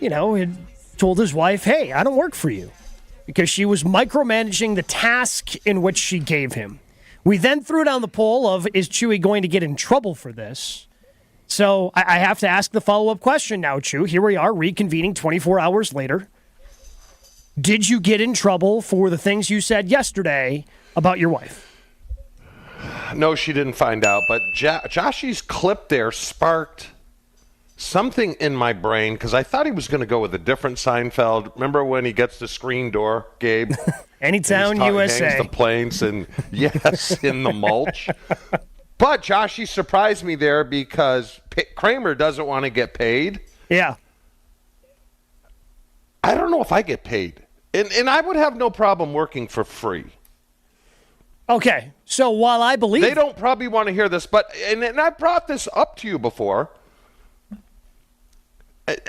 had told his wife, hey, I don't work for you, because she was micromanaging the task in which she gave him. We then threw down the poll of, is Chewy going to get in trouble for this? So I have to ask the follow-up question now, Chew. Here we are reconvening 24 hours later. Did you get in trouble for the things you said yesterday about your wife? No, she didn't find out, but Joshy's clip there sparked something in my brain, because I thought he was going to go with a different Seinfeld. Remember when he gets the screen door, Gabe? Anytown, USA. Hangs the planes and, yes, in the mulch. But Joshy surprised me there because Kramer doesn't want to get paid. Yeah. I don't know if I get paid. And I would have no problem working for free. Okay, so while I believe... They don't probably want to hear this, but and I brought this up to you before.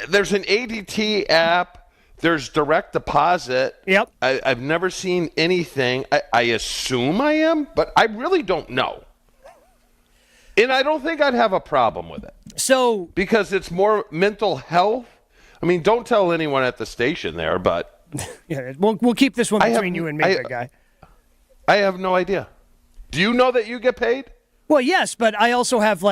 There's an ADT app. There's direct deposit. Yep. I've never seen anything. I assume I am, but I really don't know. And I don't think I'd have a problem with it. So... Because it's more mental health. I mean, don't tell anyone at the station there, but... Yeah, we'll keep this one between you and me, big guy. I have no idea. Do you know that you get paid? Well, yes, but I also have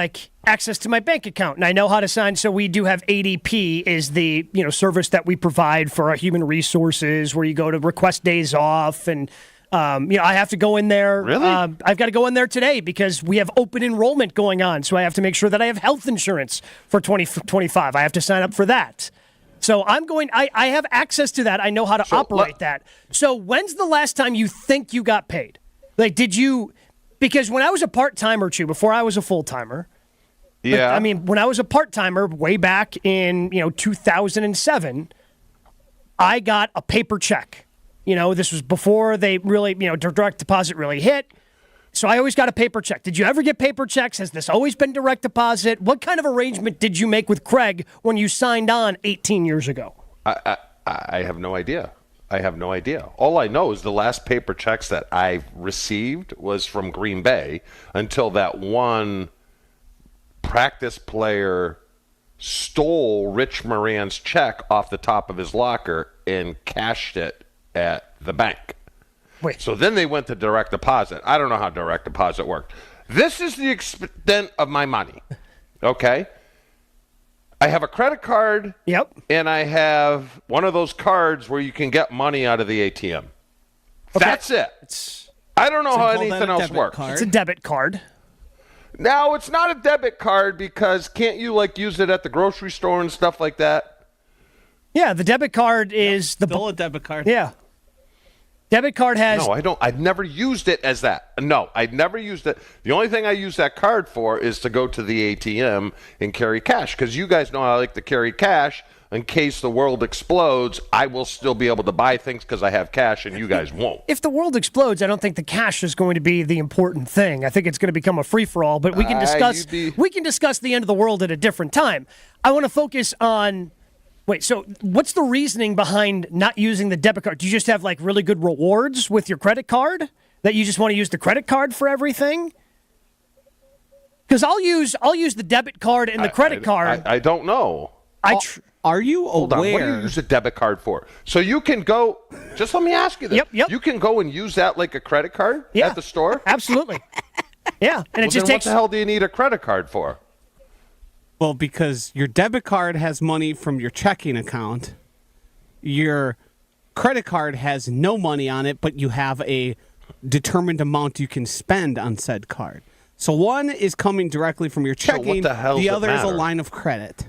access to my bank account, and I know how to sign. So we do have ADP is the service that we provide for our human resources, where you go to request days off, and I have to go in there. Really? I've got to go in there today because we have open enrollment going on. So I have to make sure that I have health insurance for 2025. I have to sign up for that. So I have access to that. I know how to operate that. So when's the last time you think you got paid? Did you, because when I was a part-timer, Chew, before I was a full-timer. Yeah. When I was a part-timer way back in, 2007, I got a paper check. This was before they really, direct deposit really hit. So I always got a paper check. Did you ever get paper checks? Has this always been direct deposit? What kind of arrangement did you make with Craig when you signed on 18 years ago? I have no idea. All I know is the last paper checks that I've received was from Green Bay until that one practice player stole Rich Moran's check off the top of his locker and cashed it at the bank. Wait. So then they went to direct deposit. I don't know how direct deposit worked. This is the extent of my money, okay? I have a credit card. Yep. And I have one of those cards where you can get money out of the ATM. Okay. That's it. I don't know how anything else works. It's a debit card. Now, it's not a debit card because can't you, use it at the grocery store and stuff like that? Yeah, the debit card is still a debit card. Yeah. Debit card has... No, I don't. I've never used it as that. No, I've never used it. The only thing I use that card for is to go to the ATM and carry cash. Because you guys know I like to carry cash. In case the world explodes, I will still be able to buy things because I have cash and you guys won't. If the world explodes, I don't think the cash is going to be the important thing. I think it's going to become a free-for-all. But we can discuss the end of the world at a different time. I want to focus on... Wait, so what's the reasoning behind not using the debit card? Do you just have really good rewards with your credit card that you just want to use the credit card for everything? Because I'll use the debit card and the credit card. I don't know. Are you aware? Hold on. What do you use a debit card for? So you can go. Just let me ask you this. Yep. You can go and use that like a credit card at the store. Absolutely. Yeah, and it just takes. What the hell do you need a credit card for? Well, because your debit card has money from your checking account. Your credit card has no money on it, but you have a determined amount you can spend on said card. So one is coming directly from your checking. So what the hell the other matter? is a line of credit.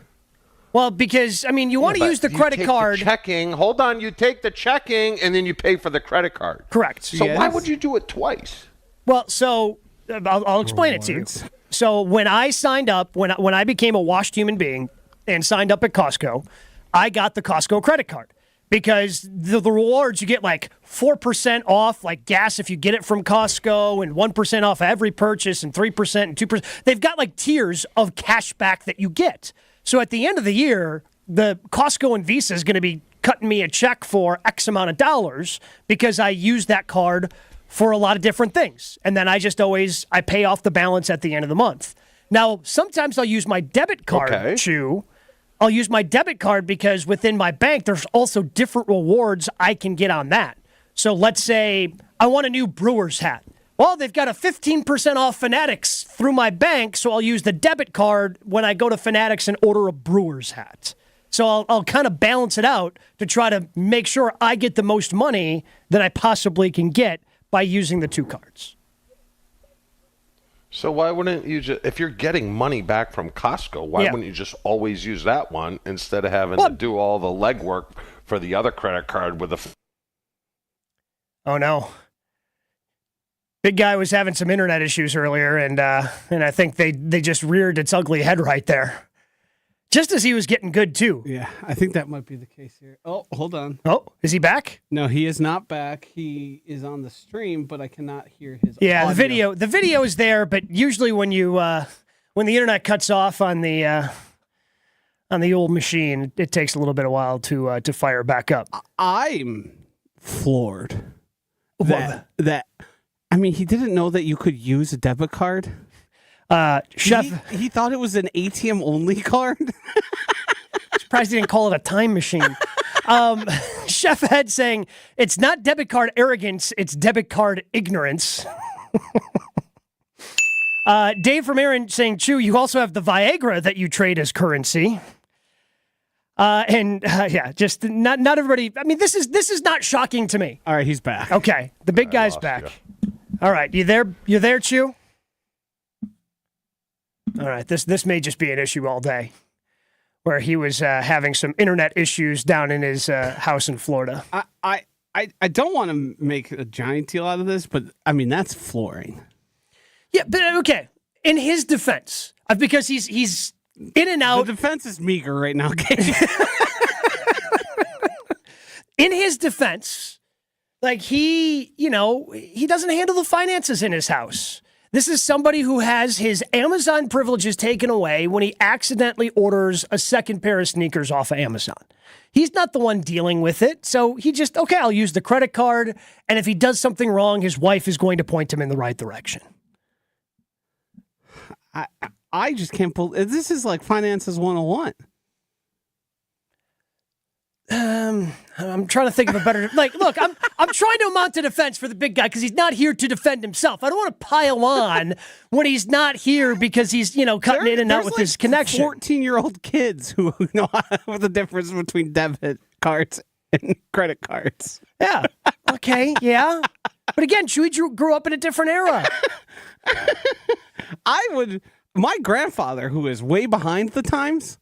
Well, because, you want to use the credit card. Hold on. You take the checking and then you pay for the credit card. Correct. So why would you do it twice? Well, so I'll explain it to you. So when I signed up, when I became a washed human being and signed up at Costco, I got the Costco credit card because the rewards, you get 4% off, gas if you get it from Costco, and 1% off every purchase, and 3% and 2%. They've got tiers of cash back that you get. So at the end of the year, the Costco and Visa is going to be cutting me a check for X amount of dollars because I use that card for a lot of different things. And then I pay off the balance at the end of the month. Now, sometimes I'll use my debit card, I'll use my debit card because within my bank, there's also different rewards I can get on that. So let's say I want a new Brewers hat. Well, they've got a 15% off Fanatics through my bank, so I'll use the debit card when I go to Fanatics and order a Brewers hat. So I'll kind of balance it out to try to make sure I get the most money that I possibly can get by using the two cards. So why wouldn't you just, if you're getting money back from Costco, why wouldn't you just always use that one instead of having to do all the legwork for the other credit card with the... Oh, no. Big guy was having some internet issues earlier, and I think they just reared its ugly head right there. Just as he was getting good, too. Yeah, I think that might be the case here. Oh, hold on. Oh, is he back? No, he is not back. He is on the stream, but I cannot hear his audio. The video is there, but usually when you when the internet cuts off on the old machine, it takes a little bit of while to fire back up. I'm floored. That I mean, he didn't know that you could use a debit card. Chef, he thought it was an ATM only card. Surprised he didn't call it a time machine. Chef Head saying it's not debit card arrogance, it's debit card ignorance. Dave from Aaron saying, Chew, you also have the Viagra that you trade as currency. Just not everybody. I mean, this is not shocking to me. All right, he's back. Okay, the big guy's back. You. All right, you there? You there, Chew? All right, this may just be an issue all day, where he was having some internet issues down in his house in Florida. I don't want to make a giant deal out of this, but I mean that's flooring. Yeah, but okay. In his defense, because he's in and out. The defense is meager right now, Gabe. In his defense, like he doesn't handle the finances in his house. This is somebody who has his Amazon privileges taken away when he accidentally orders a second pair of sneakers off of Amazon. He's not the one dealing with it, so he just, I'll use the credit card, and if he does something wrong, his wife is going to point him in the right direction. I just can't believe this is like finances 101. I'm trying to think of a better, look, I'm trying to mount a defense for the big guy because he's not here to defend himself. I don't want to pile on when he's not here because he's, cutting in and out with his connection. 14-year-old kids who know the difference between debit cards and credit cards. Yeah. Okay. Yeah. But again, Chewy grew up in a different era. My grandfather, who is way behind the times,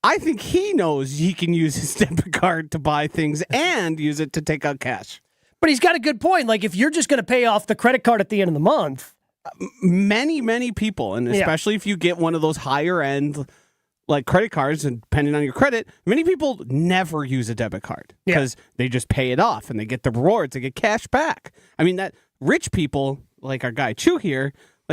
I think he knows he can use his debit card to buy things and use it to take out cash. But he's got a good point. Like, if you're just going to pay off the credit card at the end of the month. Many people, and especially if you get one of those higher end like credit cards, and depending on your credit, many people never use a debit card because they just pay it off and they get the rewards, they get cash back. I mean, that rich people, like our guy Chew here,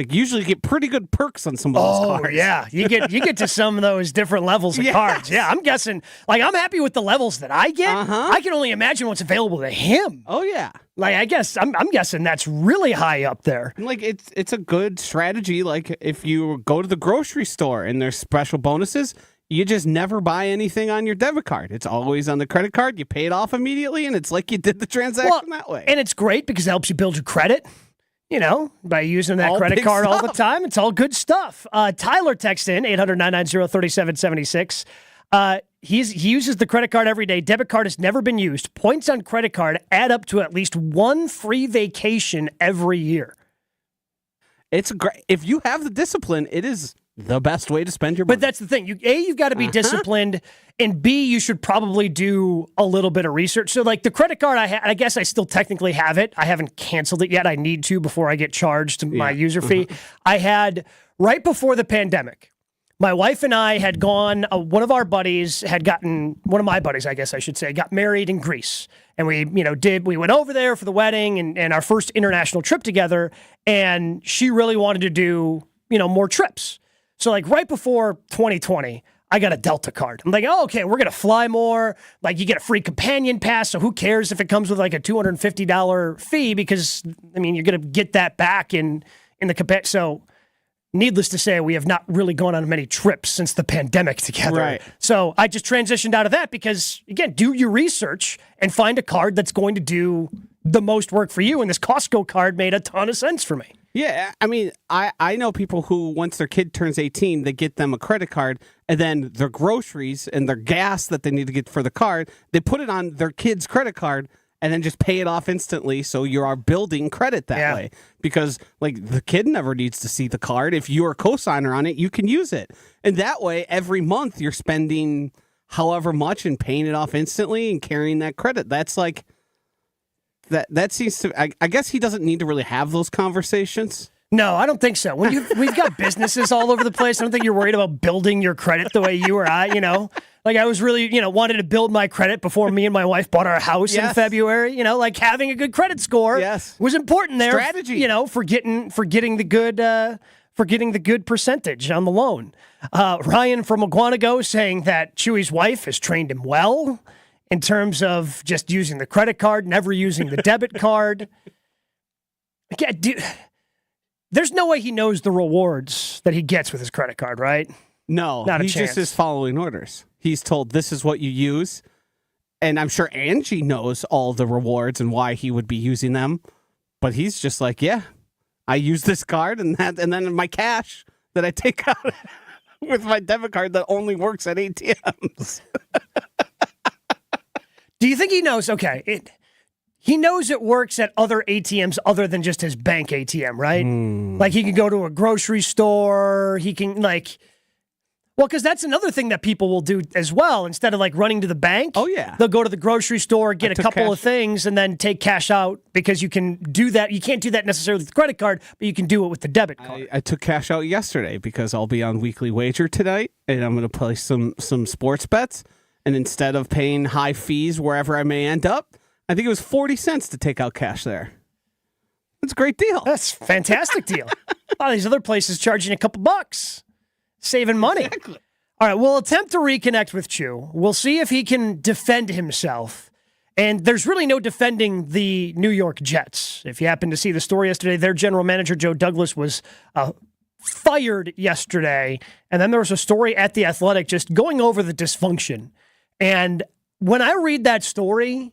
usually get pretty good perks on some of those cards. Oh, yeah. You get to some of those different levels of cards. Yeah, I'm guessing. I'm happy with the levels that I get. I can only imagine what's available to him. Oh, yeah. I guess I'm guessing that's really high up there. It's a good strategy. Like, if you go to the grocery store and there's special bonuses, you just never buy anything on your debit card. It's always on the credit card. You pay it off immediately, and it's like you did the transaction that way. And it's great because it helps you build your credit. By using that credit card all the time. It's all good stuff. Tyler texts in, 800-990-3776. He uses the credit card every day. Debit card has never been used. Points on credit card add up to at least one free vacation every year. It's great. If you have the discipline, it is the best way to spend your money. But that's the thing. You've got to be disciplined, and B, you should probably do a little bit of research. So, the credit card, I guess I still technically have it. I haven't canceled it yet. I need to before I get charged my user fee. I had, right before the pandemic, my wife and I had gone, one of my buddies, I guess I should say, got married in Greece. And we went over there for the wedding and our first international trip together, and she really wanted to do, more trips. So right before 2020, I got a Delta card. I'm like, okay, we're going to fly more. You get a free companion pass. So who cares if it comes with a $250 fee? Because, you're going to get that back in the companion. So needless to say, we have not really gone on many trips since the pandemic together. Right. So I just transitioned out of that because, again, do your research and find a card that's going to do the most work for you. And this Costco card made a ton of sense for me. Yeah, I mean, I know people who, once their kid turns 18, they get them a credit card, and then their groceries and their gas that they need to get for the card, they put it on their kid's credit card and then just pay it off instantly, so you are building credit that way. Because, like, the kid never needs to see the card. If you're a cosigner on it, you can use it. And that way, every month, you're spending however much and paying it off instantly and carrying that credit. That's like... That seems to. I guess he doesn't need to really have those conversations. No, I don't think so. When we've got businesses all over the place, I don't think you're worried about building your credit the way you or I, Like I was really, wanted to build my credit before me and my wife bought our house in February. Like having a good credit score was important there. Strategy. For getting the good percentage on the loan. Ryan from Aguanago saying that Chewy's wife has trained him well in terms of just using the credit card, never using the debit card. There's no way he knows the rewards that he gets with his credit card, right? No, Not a he chance. just is following orders. He's told this is what you use. And I'm sure Angie knows all the rewards and why he would be using them. But he's just like, yeah, I use this card and then my cash that I take out with my debit card that only works at ATMs. Do you think he knows? Okay, he knows it works at other ATMs other than just his bank ATM, right? Like he can go to a grocery store. He can because that's another thing that people will do as well. Instead of running to the bank, they'll go to the grocery store, get a couple of things, and then take cash out because you can do that. You can't do that necessarily with the credit card, but you can do it with the debit card. I took cash out yesterday because I'll be on Weekly Wager tonight, and I'm going to play some sports bets. And instead of paying high fees wherever I may end up, I think it was 40 cents to take out cash there. That's a great deal. That's a fantastic deal. A lot of these other places charging a couple bucks, saving money. Exactly. All right, we'll attempt to reconnect with Chew. We'll see if he can defend himself. And there's really no defending the New York Jets. If you happen to see the story yesterday, their general manager, Joe Douglas, was fired yesterday. And then there was a story at The Athletic just going over the dysfunction. And when I read that story,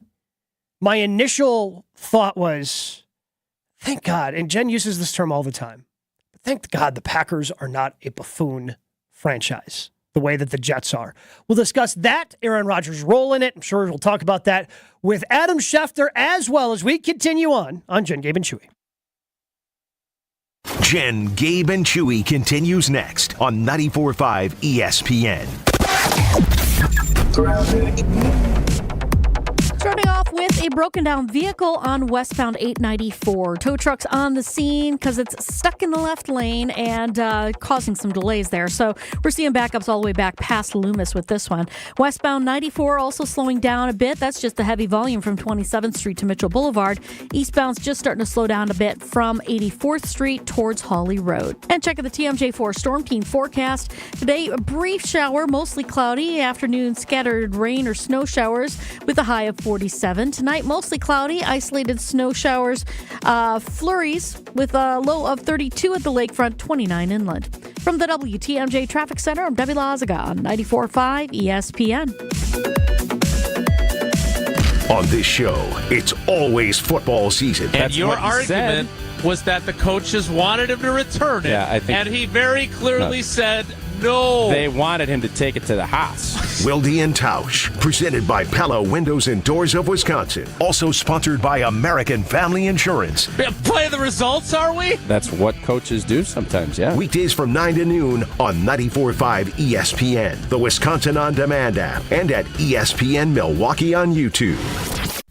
my initial thought was, thank God, and Jen uses this term all the time, but thank God the Packers are not a buffoon franchise the way that the Jets are. We'll discuss that, Aaron Rodgers' role in it. I'm sure we'll talk about that with Adam Schefter as well as we continue on Jen, Gabe, and Chewy. Jen, Gabe, and Chewy continues next on 94.5 ESPN. Starting off with a broken down vehicle on westbound 894. Tow truck's on the scene because it's stuck in the left lane and causing some delays there. So we're seeing backups all the way back past Loomis with this one. Westbound 94 also slowing down a bit. That's just the heavy volume from 27th Street to Mitchell Boulevard. Eastbound's just starting to slow down a bit from 84th Street towards Hawley Road. And checking the TMJ4 Storm Team forecast. Today, a brief shower, mostly cloudy. Afternoon, scattered rain or snow showers with a high of 47. Tonight, mostly cloudy, isolated snow showers, flurries with a low of 32 at the lakefront, 29 inland. From the WTMJ Traffic Center, I'm Debbie Lazaga on 94.5 ESPN. On this show, it's always football season. And your argument was that the coaches wanted him to return it. Yeah, I think, and he very clearly said no. They wanted him to take it to the house. Wilde and Tausch, presented by Pella Windows and Doors of Wisconsin. Also sponsored by American Family Insurance. Play the results, are we? That's what coaches do sometimes, yeah. Weekdays from 9 to noon on 94.5 ESPN, the Wisconsin On Demand app, and at ESPN Milwaukee on YouTube.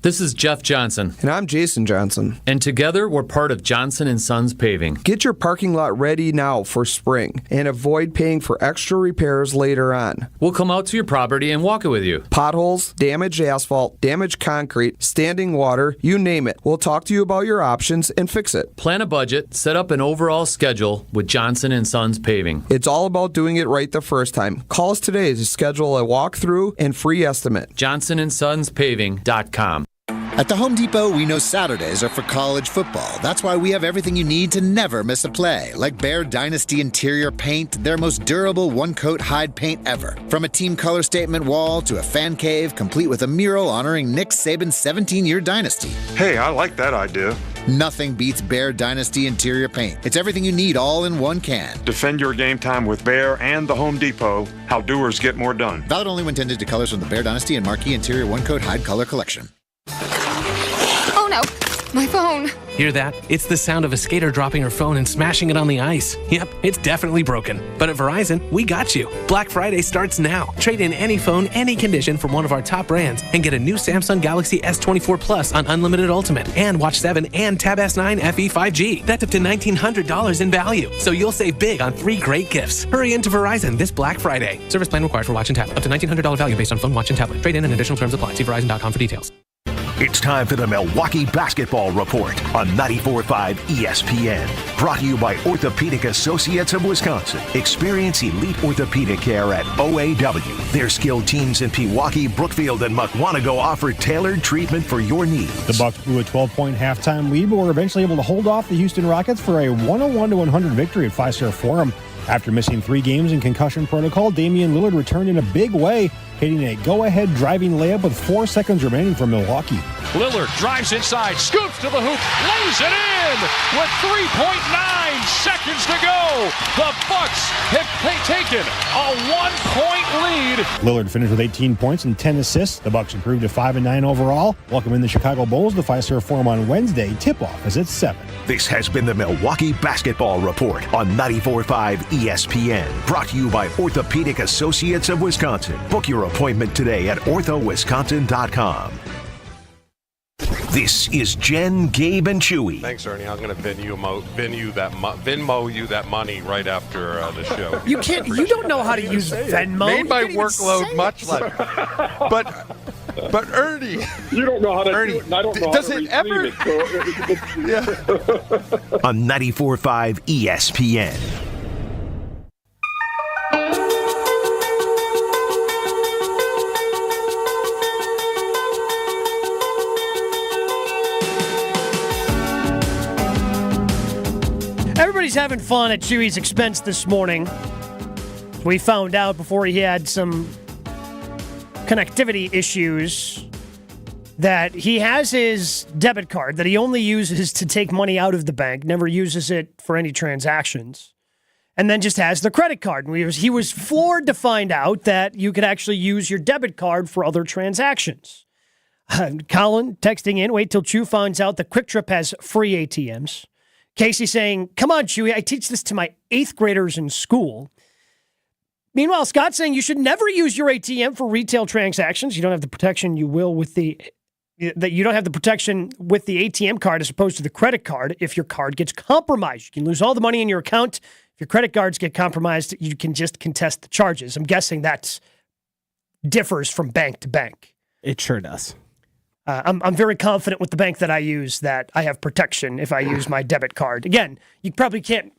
This is Jeff Johnson. And I'm Jason Johnson. And together we're part of Johnson & Sons Paving. Get your parking lot ready now for spring and avoid paying for extra repairs later on. We'll come out to your property and walk it with you. Potholes, damaged asphalt, damaged concrete, standing water, you name it. We'll talk to you about your options and fix it. Plan a budget, set up an overall schedule with Johnson & Sons Paving. It's all about doing it right the first time. Call us today to schedule a walkthrough and free estimate. JohnsonandSonsPaving.com. At the Home Depot, we know Saturdays are for college football. That's why we have everything you need to never miss a play, like Bear Dynasty interior paint, their most durable one-coat hide paint ever. From a team color statement wall to a fan cave, complete with a mural honoring Nick Saban's 17-year dynasty. Hey, I like that idea. Nothing beats Bear Dynasty interior paint. It's everything you need all in one can. Defend your game time with Bear and the Home Depot. How doers get more done. Valid only when tinted to colors from the Bear Dynasty and Marquee Interior one-coat hide color collection. Oh no, my phone. Hear that? It's the sound of a skater dropping her phone and smashing it on the ice. Yep, it's definitely broken. But at Verizon, we got you. Black Friday starts now. Trade in any phone, any condition from one of our top brands and get a new Samsung Galaxy S24 Plus on Unlimited Ultimate and Watch 7 and Tab S9 FE 5G. That's up to $1,900 in value. So you'll save big on 3 great gifts. Hurry into Verizon this Black Friday. Service plan required for watch and tablet. Up to $1,900 value based on phone, watch, and tablet. Trade in and additional terms apply. See Verizon.com for details. It's time for the Milwaukee Basketball Report on 94.5 ESPN. Brought to you by Orthopedic Associates of Wisconsin. Experience elite orthopedic care at OAW. Their skilled teams in Pewaukee, Brookfield, and Mukwonago offer tailored treatment for your needs. The Bucks blew a 12-point halftime lead, but were eventually able to hold off the Houston Rockets for a 101-100 victory at Fiserv Forum. After missing 3 games in concussion protocol, Damian Lillard returned in a big way, hitting a go-ahead driving layup with 4 seconds remaining for Milwaukee. Lillard drives inside, scoops to the hoop, lays it in with 3.9 seconds to go. The Bucks have taken a 1-point lead. Lillard finished with 18 points and 10 assists. The Bucks improved to 5-9 overall. Welcoming the Chicago Bulls to Fiserv Forum on Wednesday. Tip-off is at 7. This has been the Milwaukee Basketball Report on 94.5 ESPN. Brought to you by Orthopedic Associates of Wisconsin. Book your appointment today at orthowisconsin.com. This is Jen, Gabe, and Chewy. Thanks, Ernie. I'm going to Venmo you that money right after the show. You can't. You don't know how to use Venmo. Made my workload much less. But Ernie, you don't know how to Ernie, do it, and I don't know does how to it ever? it. So Yeah. On 94.5 ESPN. Everybody's having fun at Chewy's expense this morning. We found out before he had some connectivity issues that he has his debit card that he only uses to take money out of the bank, never uses it for any transactions, and then just has the credit card. And he was floored to find out that you could actually use your debit card for other transactions. Colin texting in, wait till Chew finds out that Quick Trip has free ATMs. Casey saying, come on, Chewy, I teach this to my 8th graders in school. Meanwhile, Scott saying you should never use your ATM for retail transactions. You don't have the protection you will with that you don't have the protection with the ATM card as opposed to the credit card if your card gets compromised. You can lose all the money in your account. If your credit cards get compromised, you can just contest the charges. I'm guessing that differs from bank to bank. It sure does. I'm very confident with the bank that I use that I have protection if I use my debit card. Again, you probably can't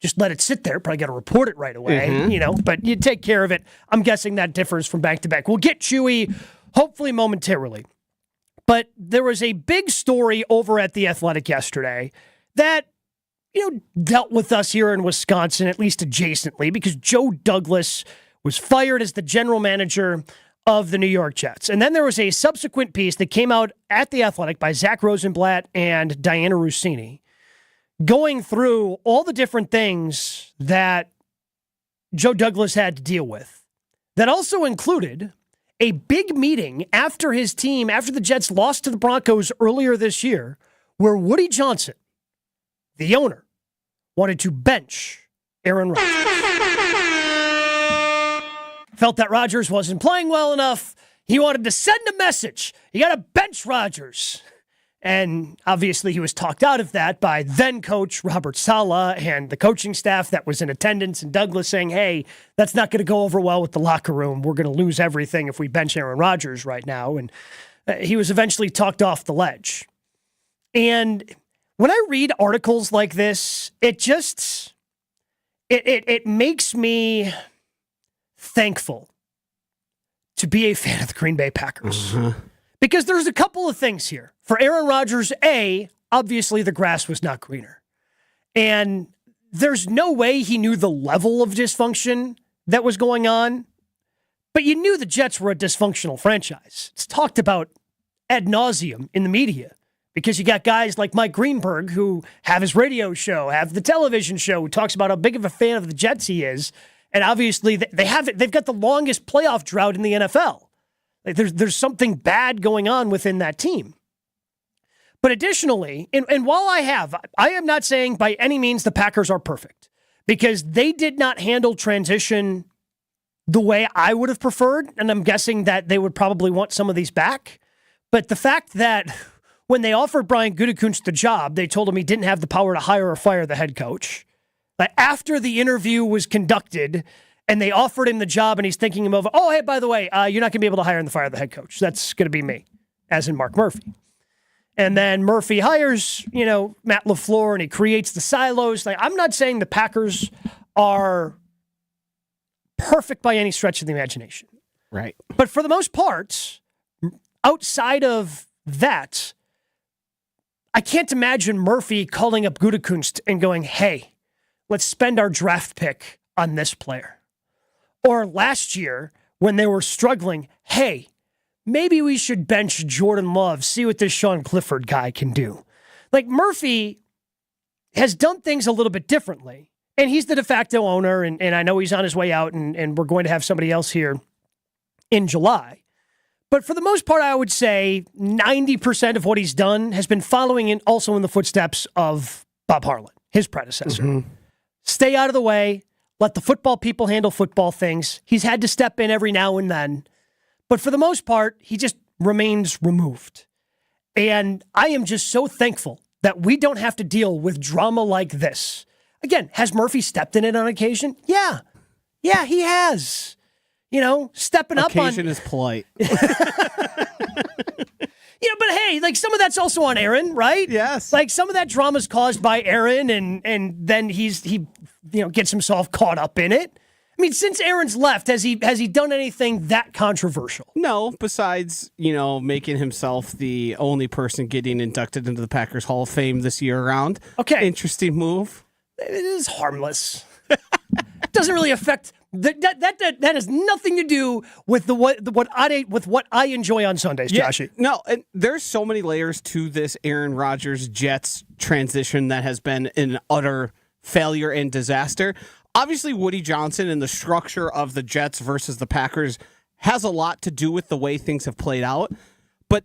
just let it sit there. Probably got to report it right away, but you take care of it. I'm guessing that differs from bank to bank. We'll get Chewy hopefully momentarily. But there was a big story over at The Athletic yesterday that, dealt with us here in Wisconsin, at least adjacently, because Joe Douglas was fired as the general manager of the New York Jets. And then there was a subsequent piece that came out at The Athletic by Zach Rosenblatt and Diana Rossini going through all the different things that Joe Douglas had to deal with. That also included a big meeting after the Jets lost to the Broncos earlier this year, where Woody Johnson, the owner, wanted to bench Aaron Rodgers. Felt that Rodgers wasn't playing well enough. He wanted to send a message. You got to bench Rodgers. And obviously he was talked out of that by then-coach Robert Saleh and the coaching staff that was in attendance, and Douglas saying, hey, that's not going to go over well with the locker room. We're going to lose everything if we bench Aaron Rodgers right now. And he was eventually talked off the ledge. And when I read articles like this, it makes me thankful to be a fan of the Green Bay Packers. Because there's a couple of things here. For Aaron Rodgers, obviously the grass was not greener. And there's no way he knew the level of dysfunction that was going on. But you knew the Jets were a dysfunctional franchise. It's talked about ad nauseum in the media because you got guys like Mike Greenberg who have his radio show, have the television show, who talks about how big of a fan of the Jets he is. And obviously they've got the longest playoff drought in the NFL. Like there's something bad going on within that team. But additionally, and while I am not saying by any means the Packers are perfect because they did not handle transition the way I would have preferred. And I'm guessing that they would probably want some of these back. But the fact that when they offered Brian Gutekunst the job, they told him he didn't have the power to hire or fire the head coach. But after the interview was conducted and they offered him the job and he's thinking him over, oh, hey, by the way, you're not going to be able to hire and fire the head coach. That's going to be me, as in Mark Murphy. And then Murphy hires, Matt LaFleur and he creates the silos. Like, I'm not saying the Packers are perfect by any stretch of the imagination. Right. But for the most part, outside of that, I can't imagine Murphy calling up Gutekunst and going, hey, let's spend our draft pick on this player. Or last year, when they were struggling, hey, maybe we should bench Jordan Love, see what this Sean Clifford guy can do. Like, Murphy has done things a little bit differently, and he's the de facto owner, and I know he's on his way out, and we're going to have somebody else here in July. But for the most part, I would say 90% of what he's done has been following in also in the footsteps of Bob Harlan, his predecessor. Mm-hmm. Stay out of the way. Let the football people handle football things. He's had to step in every now and then. But for the most part, he just remains removed. And I am just so thankful that we don't have to deal with drama like this. Again, has Murphy stepped in it on occasion? Yeah. Yeah, he has. Stepping up on... Occasion is polite. But hey, like some of that's also on Aaron, right? Yes. Like some of that drama is caused by Aaron, and then he gets himself caught up in it. I mean, since Aaron's left, has he done anything that controversial? No, besides, making himself the only person getting inducted into the Packers Hall of Fame this year around. Okay. Interesting move. It is harmless. It doesn't really affect that has nothing to do with what I enjoy on Sundays, Joshy. No, and there's so many layers to this Aaron Rodgers Jets transition that has been an utter failure and disaster. Obviously, Woody Johnson and the structure of the Jets versus the Packers has a lot to do with the way things have played out. But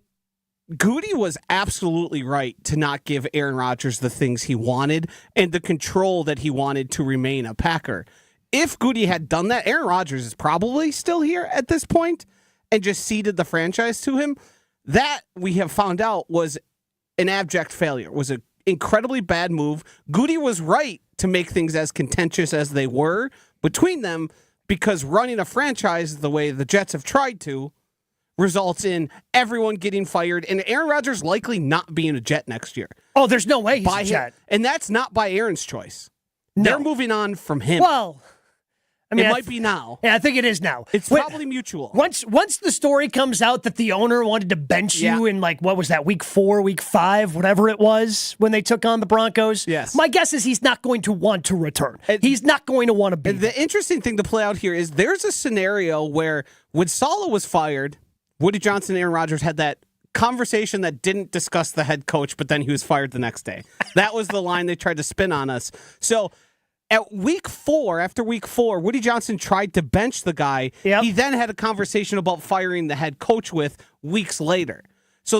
Goody was absolutely right to not give Aaron Rodgers the things he wanted and the control that he wanted to remain a Packer. If Goody had done that, Aaron Rodgers is probably still here at this point and just ceded the franchise to him. That, we have found out, was an abject failure, was an incredibly bad move. Goody was right to make things as contentious as they were between them because running a franchise the way the Jets have tried to results in everyone getting fired and Aaron Rodgers likely not being a Jet next year. Oh, there's no way he's a Jet. And that's not by Aaron's choice. No. They're moving on from him. Well, I mean, it might be now. Yeah, I think it is now. It's probably mutual. Once the story comes out that the owner wanted to bench you in what was that, week 4, week 5, whatever it was, when they took on the Broncos. Yes. My guess is he's not going to want to return. He's not going to want to be. The interesting thing to play out here is there's a scenario where when Saleh was fired, Woody Johnson and Aaron Rodgers had that conversation that didn't discuss the head coach, but then he was fired the next day. That was the line they tried to spin on us. So at after week 4, Woody Johnson tried to bench the guy. Yep. He then had a conversation about firing the head coach with weeks later. So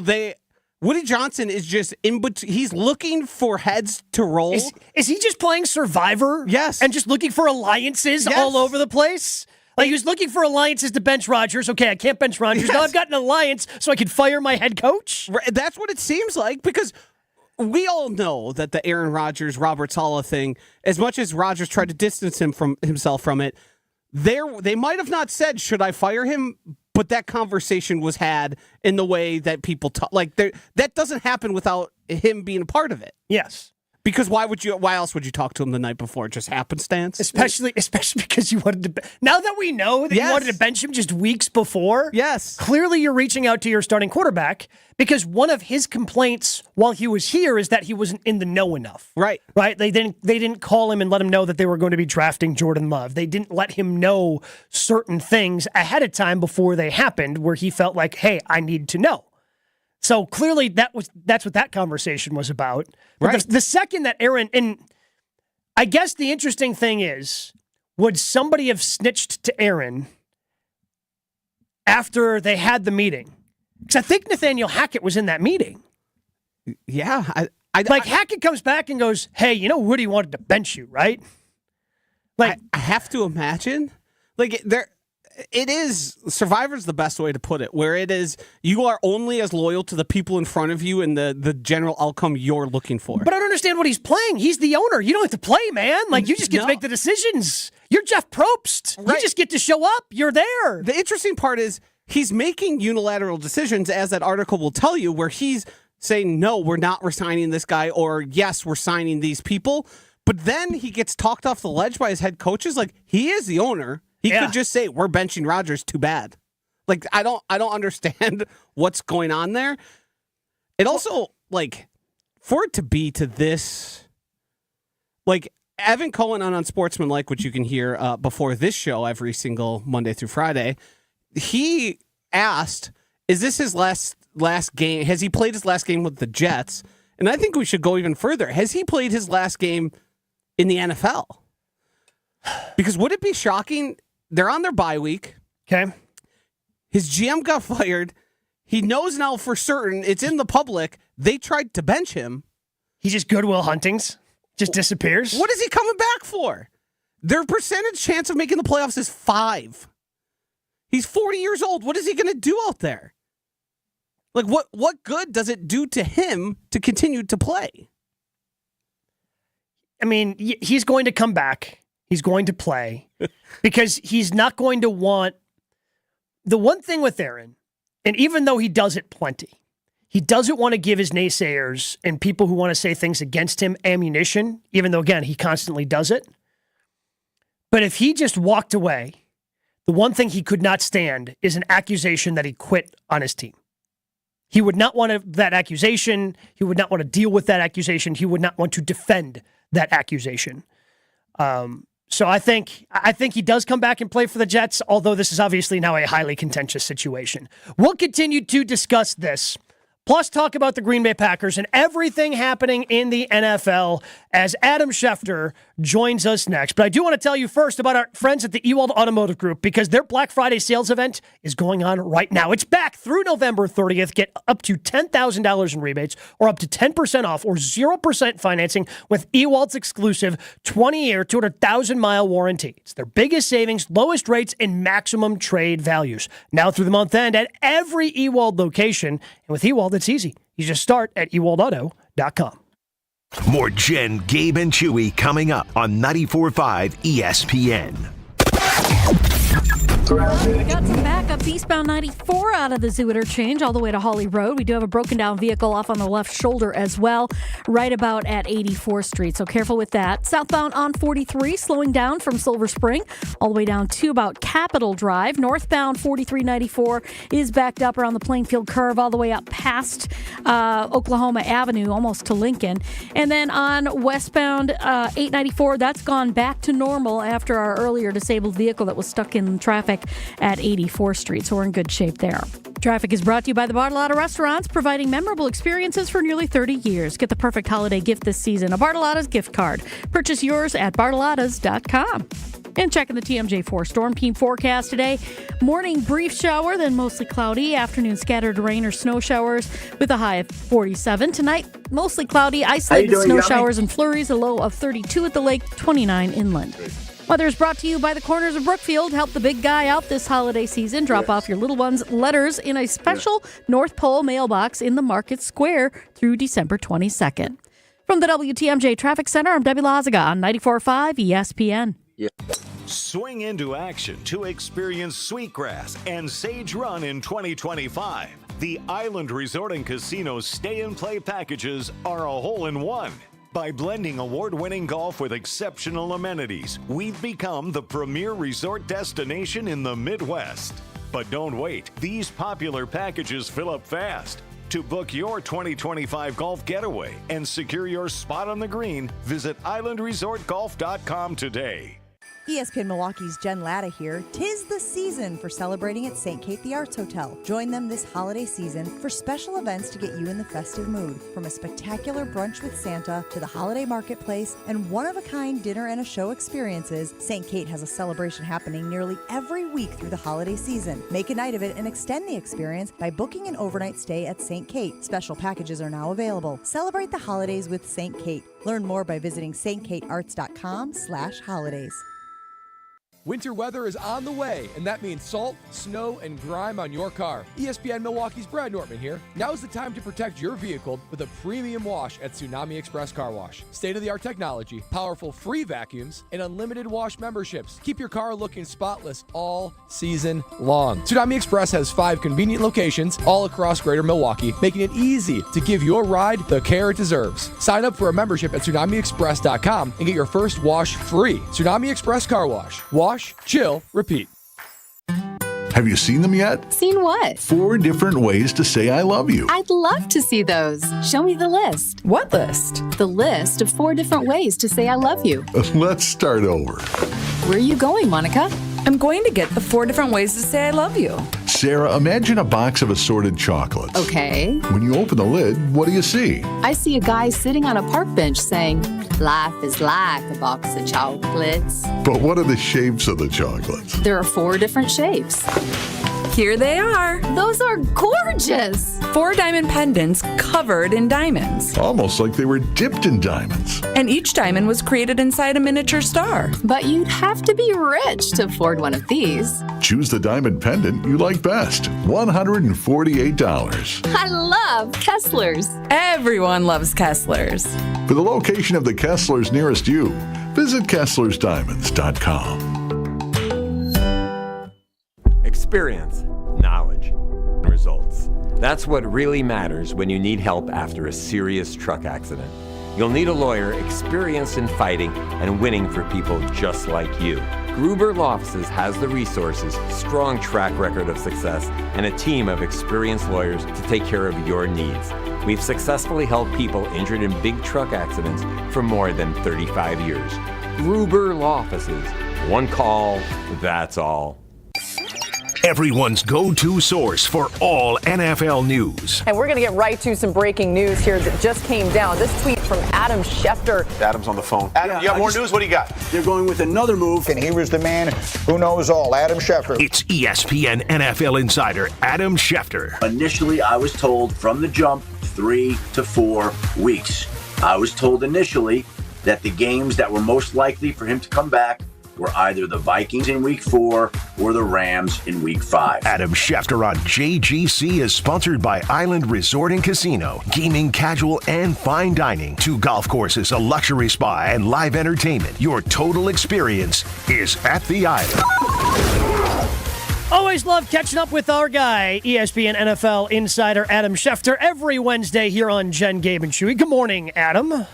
Woody Johnson is just in between. He's looking for heads to roll. Is he just playing Survivor? Yes. And just looking for alliances all over the place? Like he was looking for alliances to bench Rodgers. Okay, I can't bench Rodgers. Yes. Now I've got an alliance so I can fire my head coach? That's what it seems like because we all know that the Aaron Rodgers, Robert Saleh thing, as much as Rodgers tried to distance himself from it, they might have not said, should I fire him? But that conversation was had in the way that people talk. Like that doesn't happen without him being a part of it. Yes. Because why else would you talk to him the night before? Just happenstance? Especially because you wanted to. Now that we know that you wanted to bench him just weeks before, clearly you're reaching out to your starting quarterback because one of his complaints while he was here is that he wasn't in the know enough. Right. They didn't call him and let him know that they were going to be drafting Jordan Love. They didn't let him know certain things ahead of time before they happened, where he felt like, hey, I need to know. So clearly that's what that conversation was about. But the second that Aaron, and I guess the interesting thing is, would somebody have snitched to Aaron after they had the meeting? Because I think Nathaniel Hackett was in that meeting. Yeah. Hackett comes back and goes, hey, Woody wanted to bench you, right? I have to imagine. It is, Survivor's the best way to put it, where it is, you are only as loyal to the people in front of you and the general outcome you're looking for. But I don't understand what he's playing. He's the owner. You don't have to play, man. You just get to make the decisions. You're Jeff Probst. Right. You just get to show up. You're there. The interesting part is he's making unilateral decisions, as that article will tell you, where he's saying, no, we're not resigning this guy, or yes, we're signing these people. But then he gets talked off the ledge by his head coaches. He is the owner. He could just say, we're benching Rodgers, too bad. I don't understand what's going on there. It also, for it to be to this, Evan Cohen on Unsportsmanlike, which you can hear before this show every single Monday through Friday, he asked, is this his last game? Has he played his last game with the Jets? And I think we should go even further. Has he played his last game in the NFL? Because would it be shocking? They're on their bye week. Okay. His GM got fired. He knows now for certain, it's in the public, they tried to bench him. He just Goodwill Huntings. Just disappears. What is he coming back for? Their percentage chance of making the playoffs is 5. He's 40 years old. What is he going to do out there? What good does it do to him to continue to play? I mean, he's going to come back. He's going to play because he's not going to want the one thing with Aaron. And even though he does it plenty, he doesn't want to give his naysayers and people who want to say things against him ammunition, even though, again, he constantly does it. But if he just walked away, the one thing he could not stand is an accusation that he quit on his team. He would not want that accusation. He would not want to deal with that accusation. He would not want to defend that accusation. So I think he does come back and play for the Jets, although this is obviously now a highly contentious situation. We'll continue to discuss this, plus talk about the Green Bay Packers and everything happening in the NFL as Adam Schefter joins us next. But I do want to tell you first about our friends at the Ewald Automotive Group, because their Black Friday sales event is going on right now. It's back through November 30th. Get up to $10,000 in rebates or up to 10% off or 0% financing with Ewald's exclusive 20-year, 200,000-mile warranty. It's their biggest savings, lowest rates, and maximum trade values. Now through the month end at every Ewald location. And with Ewald, it's easy. You just start at ewaldauto.com. More Jen, Gabe, and Chewy coming up on 94.5 ESPN. Got some backups eastbound 94 out of the Zoo Interchange all the way to Hawley Road. We do have a broken down vehicle off on the left shoulder as well, right about at 84th Street. So careful with that. Southbound on 43, slowing down from Silver Spring all the way down to about Capitol Drive. Northbound 4394 is backed up around the Plainfield curve all the way up past Oklahoma Avenue, almost to Lincoln. And then on westbound 894, that's gone back to normal after our earlier disabled vehicle that was stuck in traffic at 84th Street, so we're in good shape there. Traffic is brought to you by the Bartolotta Restaurants, providing memorable experiences for nearly 30 years. Get the perfect holiday gift this season, a Bartolotta's gift card. Purchase yours at bartolottas.com. And checking the TMJ4 Storm Team forecast today. Morning brief shower, then mostly cloudy. Afternoon scattered rain or snow showers with a high of 47. Tonight, mostly cloudy, isolated snow showers and flurries, a low of 32 at the lake, 29 inland. Weather is brought to you by the Corners of Brookfield. Help the big guy out this holiday season. Drop off your little one's letters in a special North Pole mailbox in the Market Square through December 22nd. From the WTMJ Traffic Center, I'm Debbie Lazaga on 94.5 ESPN. Swing into action to experience Sweetgrass and Sage Run in 2025. The Island Resort and Casino stay and play packages are a hole-in-one. By blending award-winning golf with exceptional amenities, we've become the premier resort destination in the Midwest. But don't wait. These popular packages fill up fast. To book your 2025 golf getaway and secure your spot on the green, visit islandresortgolf.com today. ESPN Milwaukee's Jen Latta here. 'Tis the season for celebrating at St. Kate the Arts Hotel. Join them this holiday season for special events to get you in the festive mood. From a spectacular brunch with Santa to the holiday marketplace and one-of-a-kind dinner and a show experiences, St. Kate has a celebration happening nearly every week through the holiday season. Make a night of it and extend the experience by booking an overnight stay at St. Kate. Special packages are now available. Celebrate the holidays with St. Kate. Learn more by visiting stkatearts.com/holidays. Winter weather is on the way, and that means salt, snow, and grime on your car. ESPN Milwaukee's Brad Nortman here. Now's the time to protect your vehicle with a premium wash at Tsunami Express Car Wash. State-of-the-art technology, powerful free vacuums, and unlimited wash memberships. Keep your car looking spotless all season long. Tsunami Express has 5 convenient locations all across greater Milwaukee, making it easy to give your ride the care it deserves. Sign up for a membership at TsunamiExpress.com and get your first wash free. Tsunami Express Car Wash. Wash, chill, repeat. Have you seen them yet? Seen what? 4 different ways to say I love you. I'd love to see those. Show me the list. What list? The list of 4 different ways to say I love you. Let's start over. Where are you going, Monica? I'm going to get the 4 different ways to say I love you. Sarah, imagine a box of assorted chocolates. Okay. When you open the lid, what do you see? I see a guy sitting on a park bench saying, life is like a box of chocolates. But what are the shapes of the chocolates? There are 4 different shapes. Here they are. Those are gorgeous. 4 diamond pendants covered in diamonds. Almost like they were dipped in diamonds. And each diamond was created inside a miniature star. But you'd have to be rich to afford one of these. Choose the diamond pendant you like best. $148. I love Kessler's. Everyone loves Kessler's. For the location of the Kesslers nearest you, visit KesslersDiamonds.com. Experience, knowledge, results. That's what really matters when you need help after a serious truck accident. You'll need a lawyer experienced in fighting and winning for people just like you. Gruber Law Offices has the resources, strong track record of success, and a team of experienced lawyers to take care of your needs. We've successfully helped people injured in big truck accidents for more than 35 years. Gruber Law Offices. One call, that's all. Everyone's go-to source for all NFL news. And we're going to get right to some breaking news here that just came down. This tweet from Adam Schefter. Adam's on the phone. Adam, you got more news? What do you got? They're going with another move. And he was the man who knows all, Adam Schefter. It's ESPN NFL insider Adam Schefter. Initially, I was told from the jump 3 to 4 weeks. I was told initially that the games that were most likely for him to come back were either the Vikings in week 4 or the Rams in week 5. Adam Schefter on JGC is sponsored by Island Resort and Casino. Gaming, casual, and fine dining. 2 golf courses, a luxury spa, and live entertainment. Your total experience is at the Island. Always love catching up with our guy, ESPN NFL insider Adam Schefter, every Wednesday here on Jen, Gabe, and Chewy. Good morning, Adam.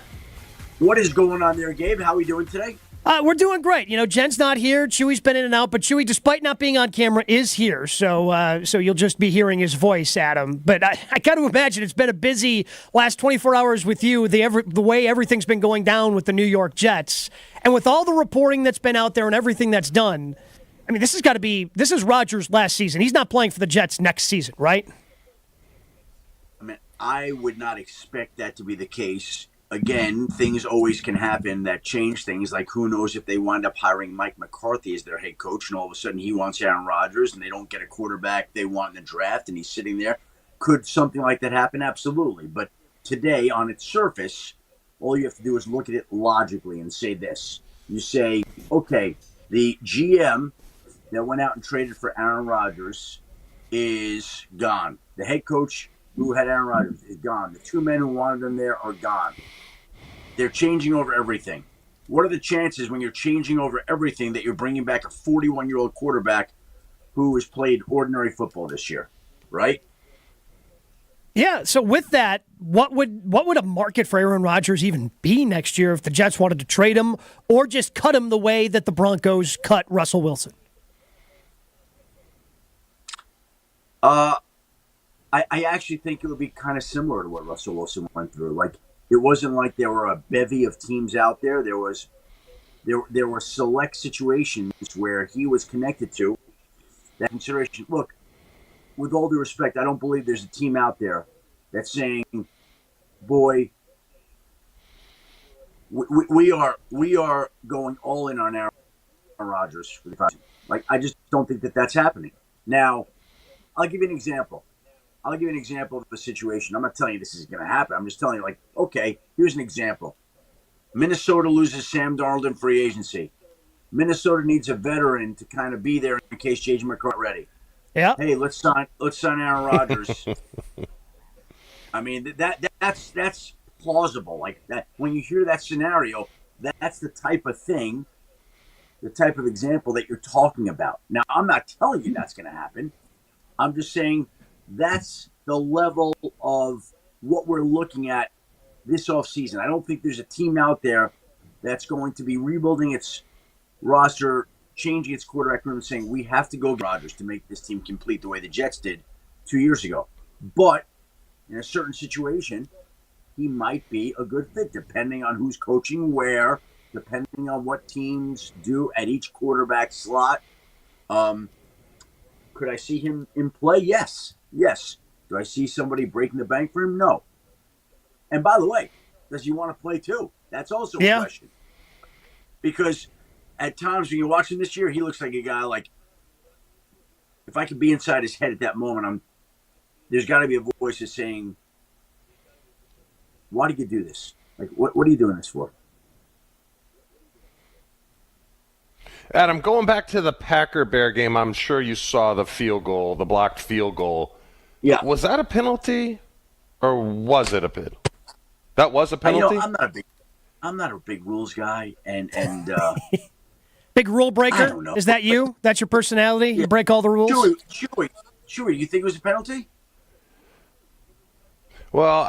What is going on there, Gabe? How are we doing today? We're doing great. You know, Jen's not here. Chewy's been in and out, but Chewy, despite not being on camera, is here. So you'll just be hearing his voice, Adam. But I got to imagine it's been a busy last 24 hours with you, the way everything's been going down with the New York Jets. And with all the reporting that's been out there and everything that's done, I mean, this is Rodgers' last season. He's not playing for the Jets next season, right? I mean, I would not expect that to be the case. Again, things always can happen that change things. Like, who knows if they wind up hiring Mike McCarthy as their head coach, and all of a sudden he wants Aaron Rodgers, and they don't get a quarterback they want in the draft, and he's sitting there. Could something like that happen? Absolutely. But today, on its surface, all you have to do is look at it logically and say this. You say, okay, the GM that went out and traded for Aaron Rodgers is gone. The head coach who had Aaron Rodgers is gone. The 2 men who wanted him there are gone. They're changing over everything. What are the chances when you're changing over everything that you're bringing back a 41-year-old quarterback who has played ordinary football this year, right? Yeah, so with that, what would a market for Aaron Rodgers even be next year if the Jets wanted to trade him or just cut him the way that the Broncos cut Russell Wilson? I actually think it would be kind of similar to what Russell Wilson went through. Like, it wasn't like there were a bevy of teams out there. There were select situations where he was connected to that consideration. Look, with all due respect, I don't believe there's a team out there that's saying, boy, we are going all in on Aaron Rodgers for the season. Like, I just don't think that that's happening. Now, I'll give you an example. I'll give you an example of a situation. I'm not telling you this is going to happen. I'm just telling you, like, okay, here's an example. Minnesota loses Sam Darnold in free agency. Minnesota needs a veteran to kind of be there in case J.J. McCarthy ready. Yeah. Hey, let's sign Aaron Rodgers. I mean, that's plausible. Like that, when you hear that scenario, that's the type of thing, the type of example that you're talking about. Now, I'm not telling you that's going to happen. I'm just saying that's the level of what we're looking at this offseason. I don't think there's a team out there that's going to be rebuilding its roster, changing its quarterback room, and saying we have to go get Rodgers to make this team complete the way the Jets did 2 years ago. But in a certain situation, he might be a good fit, depending on who's coaching where, depending on what teams do at each quarterback slot. Could I see him in play? Yes. Do I see somebody breaking the bank for him? No. And by the way, does he want to play too? That's also a question. Because at times when you watch him this year, he looks like a guy like, if I could be inside his head at that moment, there's got to be a voice that's saying, why did you do this? Like, what are you doing this for? Adam, going back to the Packer-Bear game, I'm sure you saw the field goal, the blocked field goal. Yeah. Was that a penalty or was it a penalty? That was a penalty? I'm not a big rules guy, and big rule breaker? I don't know. Is that you? That's your personality? You break all the rules? Chewy, you think it was a penalty? Well,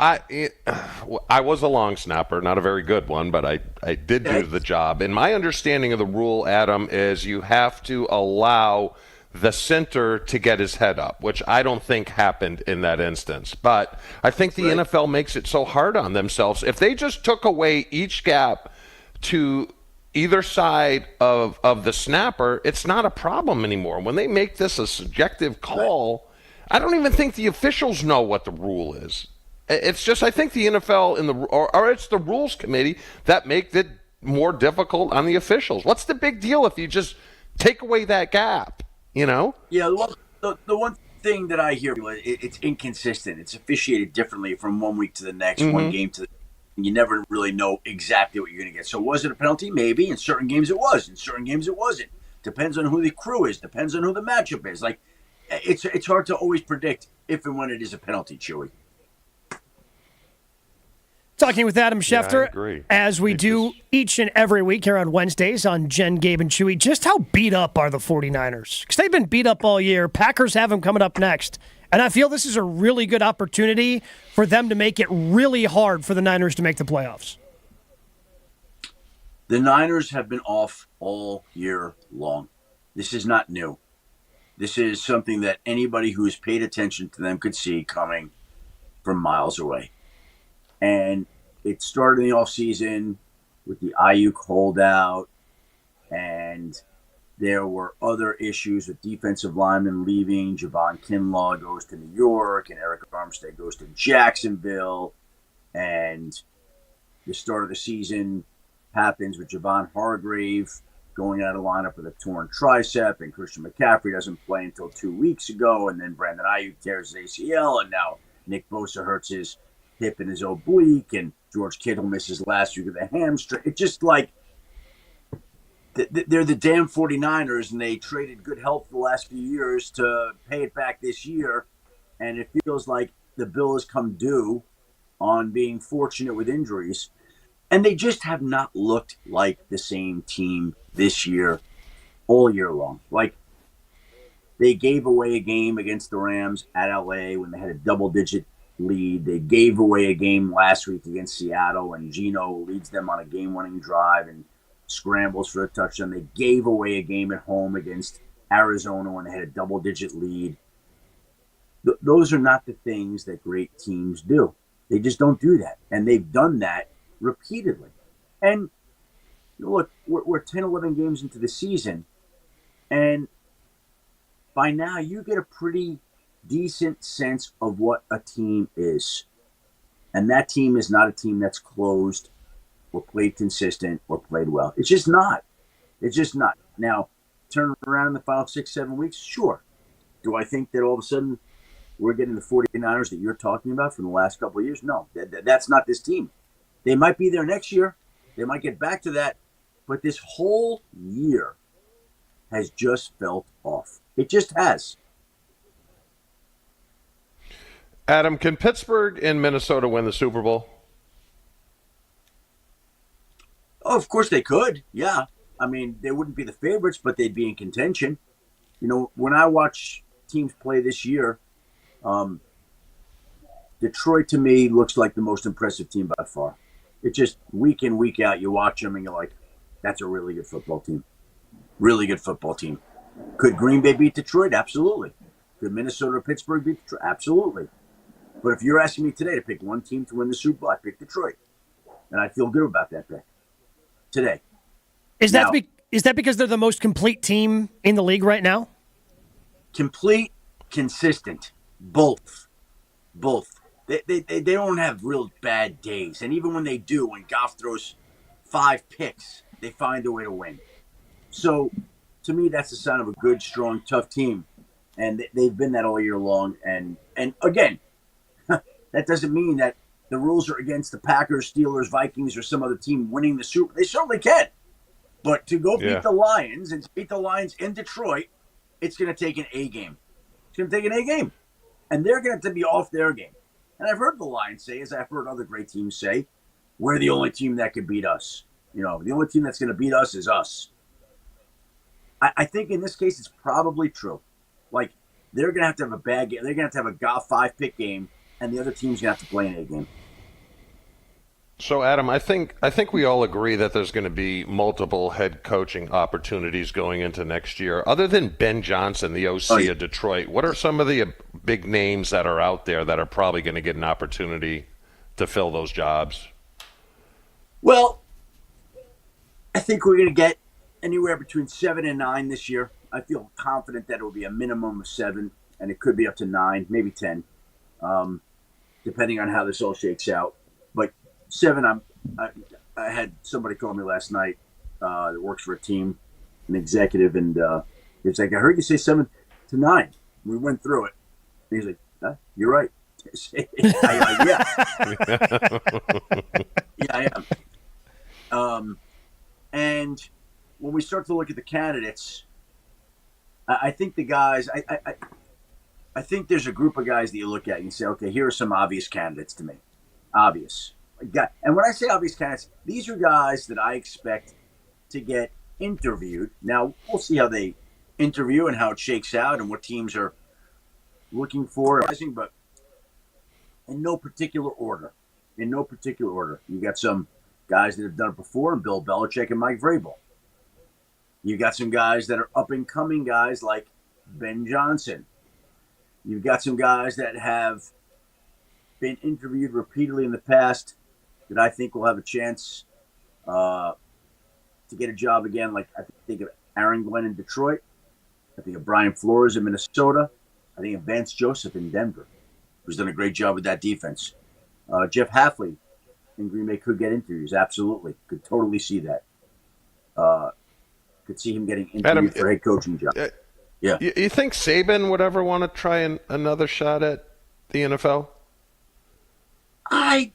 I was a long snapper, not a very good one, but I did do the job. And my understanding of the rule, Adam, is you have to allow the center to get his head up, which I don't think happened in that instance. But I think the NFL makes it so hard on themselves. If they just took away each gap to either side of the snapper, it's not a problem anymore. When they make this a subjective call, I don't even think the officials know what the rule is. It's just, I think the NFL or it's the rules committee that make it more difficult on the officials. What's the big deal if you just take away that gap, you know? Yeah, the one thing that I hear, it's inconsistent. It's officiated differently from 1 week to the next, one game to the next. You never really know exactly what you're going to get. So was it a penalty? Maybe. In certain games it was. In certain games it wasn't. Depends on who the crew is. Depends on who the matchup is. Like, it's hard to always predict if and when it is a penalty, Chewy. Talking with Adam Schefter, as we do each and every week here on Wednesdays on Jen, Gabe, and Chewy. Just how beat up are the 49ers? Because they've been beat up all year. Packers have them coming up next. And I feel this is a really good opportunity for them to make it really hard for the Niners to make the playoffs. The Niners have been off all year long. This is not new. This is something that anybody who has paid attention to them could see coming from miles away. And it started in the offseason with the Ayuk holdout, and there were other issues with defensive linemen leaving. Javon Kinlaw goes to New York, and Eric Armstead goes to Jacksonville. And the start of the season happens with Javon Hargrave going out of lineup with a torn tricep, and Christian McCaffrey doesn't play until 2 weeks ago, and then Brandon Ayuk tears his ACL, and now Nick Bosa hurts his hip and his oblique, and George Kittle misses last week with a hamstring. It's just like they're the damn 49ers, and they traded good health the last few years to pay it back this year, and it feels like the bill has come due on being fortunate with injuries. And they just have not looked like the same team this year all year long. Like, they gave away a game against the Rams at LA when they had a double-digit lead. They gave away a game last week against Seattle, and Geno leads them on a game-winning drive and scrambles for a touchdown. They gave away a game at home against Arizona when they had a double-digit lead. Those are not the things that great teams do. They just don't do that, and they've done that repeatedly. And look, we're 10, 11 games into the season, and by now you get a pretty decent sense of what a team is. And that team is not a team that's closed or played consistent or played well. It's just not. It's just not. Now, turn around in the final 6, 7 weeks, sure. Do I think that all of a sudden we're getting the 49ers that you're talking about from the last couple of years? No, that's not this team. They might be there next year. They might get back to that. But this whole year has just felt off. It just has. Adam, can Pittsburgh and Minnesota win the Super Bowl? Oh, of course they could. Yeah. I mean, they wouldn't be the favorites, but they'd be in contention. You know, when I watch teams play this year, Detroit to me looks like the most impressive team by far. It just week in, week out, you watch them and you're like, that's a really good football team. Really good football team. Could Green Bay beat Detroit? Absolutely. Could Minnesota or Pittsburgh beat Detroit? Absolutely. But if you're asking me today to pick one team to win the Super Bowl, I pick Detroit. And I feel good about that pick today. Is that because they're the most complete team in the league right now? Complete, consistent. Both. They don't have real bad days. And even when they do, when Goff throws 5 picks, they find a way to win. So, to me, that's a sign of a good, strong, tough team. And they've been that all year long. And again, that doesn't mean that the rules are against the Packers, Steelers, Vikings, or some other team winning the Super Bowl. They certainly can. But to go beat the Lions and beat the Lions in Detroit, it's going to take an A game. It's going to take an A game. And they're going to have to be off their game. And I've heard the Lions say, as I've heard other great teams say, we're the only team that could beat us. You know, the only team that's going to beat us is us. I think in this case, it's probably true. Like, they're going to have a bad game. They're going to have a Goff 5-pick game, and the other team's going to have to play an A game. So, Adam, I think we all agree that there's going to be multiple head coaching opportunities going into next year. Other than Ben Johnson, the OC of Detroit, what are some of the big names that are out there that are probably going to get an opportunity to fill those jobs? Well, I think we're going to get anywhere between 7 and 9 this year. I feel confident that it will be a minimum of 7, and it could be up to 9, maybe 10, depending on how this all shakes out. But 7, I had somebody call me last night that works for a team, an executive, and he was like, I heard you say 7 to 9. We went through it. And he's like, you're right. Yeah, I am. And when we start to look at the candidates, I think the guys, I think there's a group of guys that you look at and you say, okay, here are some obvious candidates to me. Obvious. And when I say obvious candidates, these are guys that I expect to get interviewed. Now, we'll see how they interview and how it shakes out and what teams are looking for. But in no particular order. You got some guys that have done it before, Bill Belichick and Mike Vrabel. You got some guys that are up-and-coming guys like Ben Johnson. You've got some guys that have been interviewed repeatedly in the past that I think will have a chance to get a job again. Like I think of Aaron Glenn in Detroit. I think of Brian Flores in Minnesota. I think of Vance Joseph in Denver, who's done a great job with that defense. Jeff Hafley in Green Bay could get interviews. Absolutely. Could totally see that. Could see him getting interviewed for a head coaching job. Yeah. You think Saban would ever want to try another shot at the NFL? I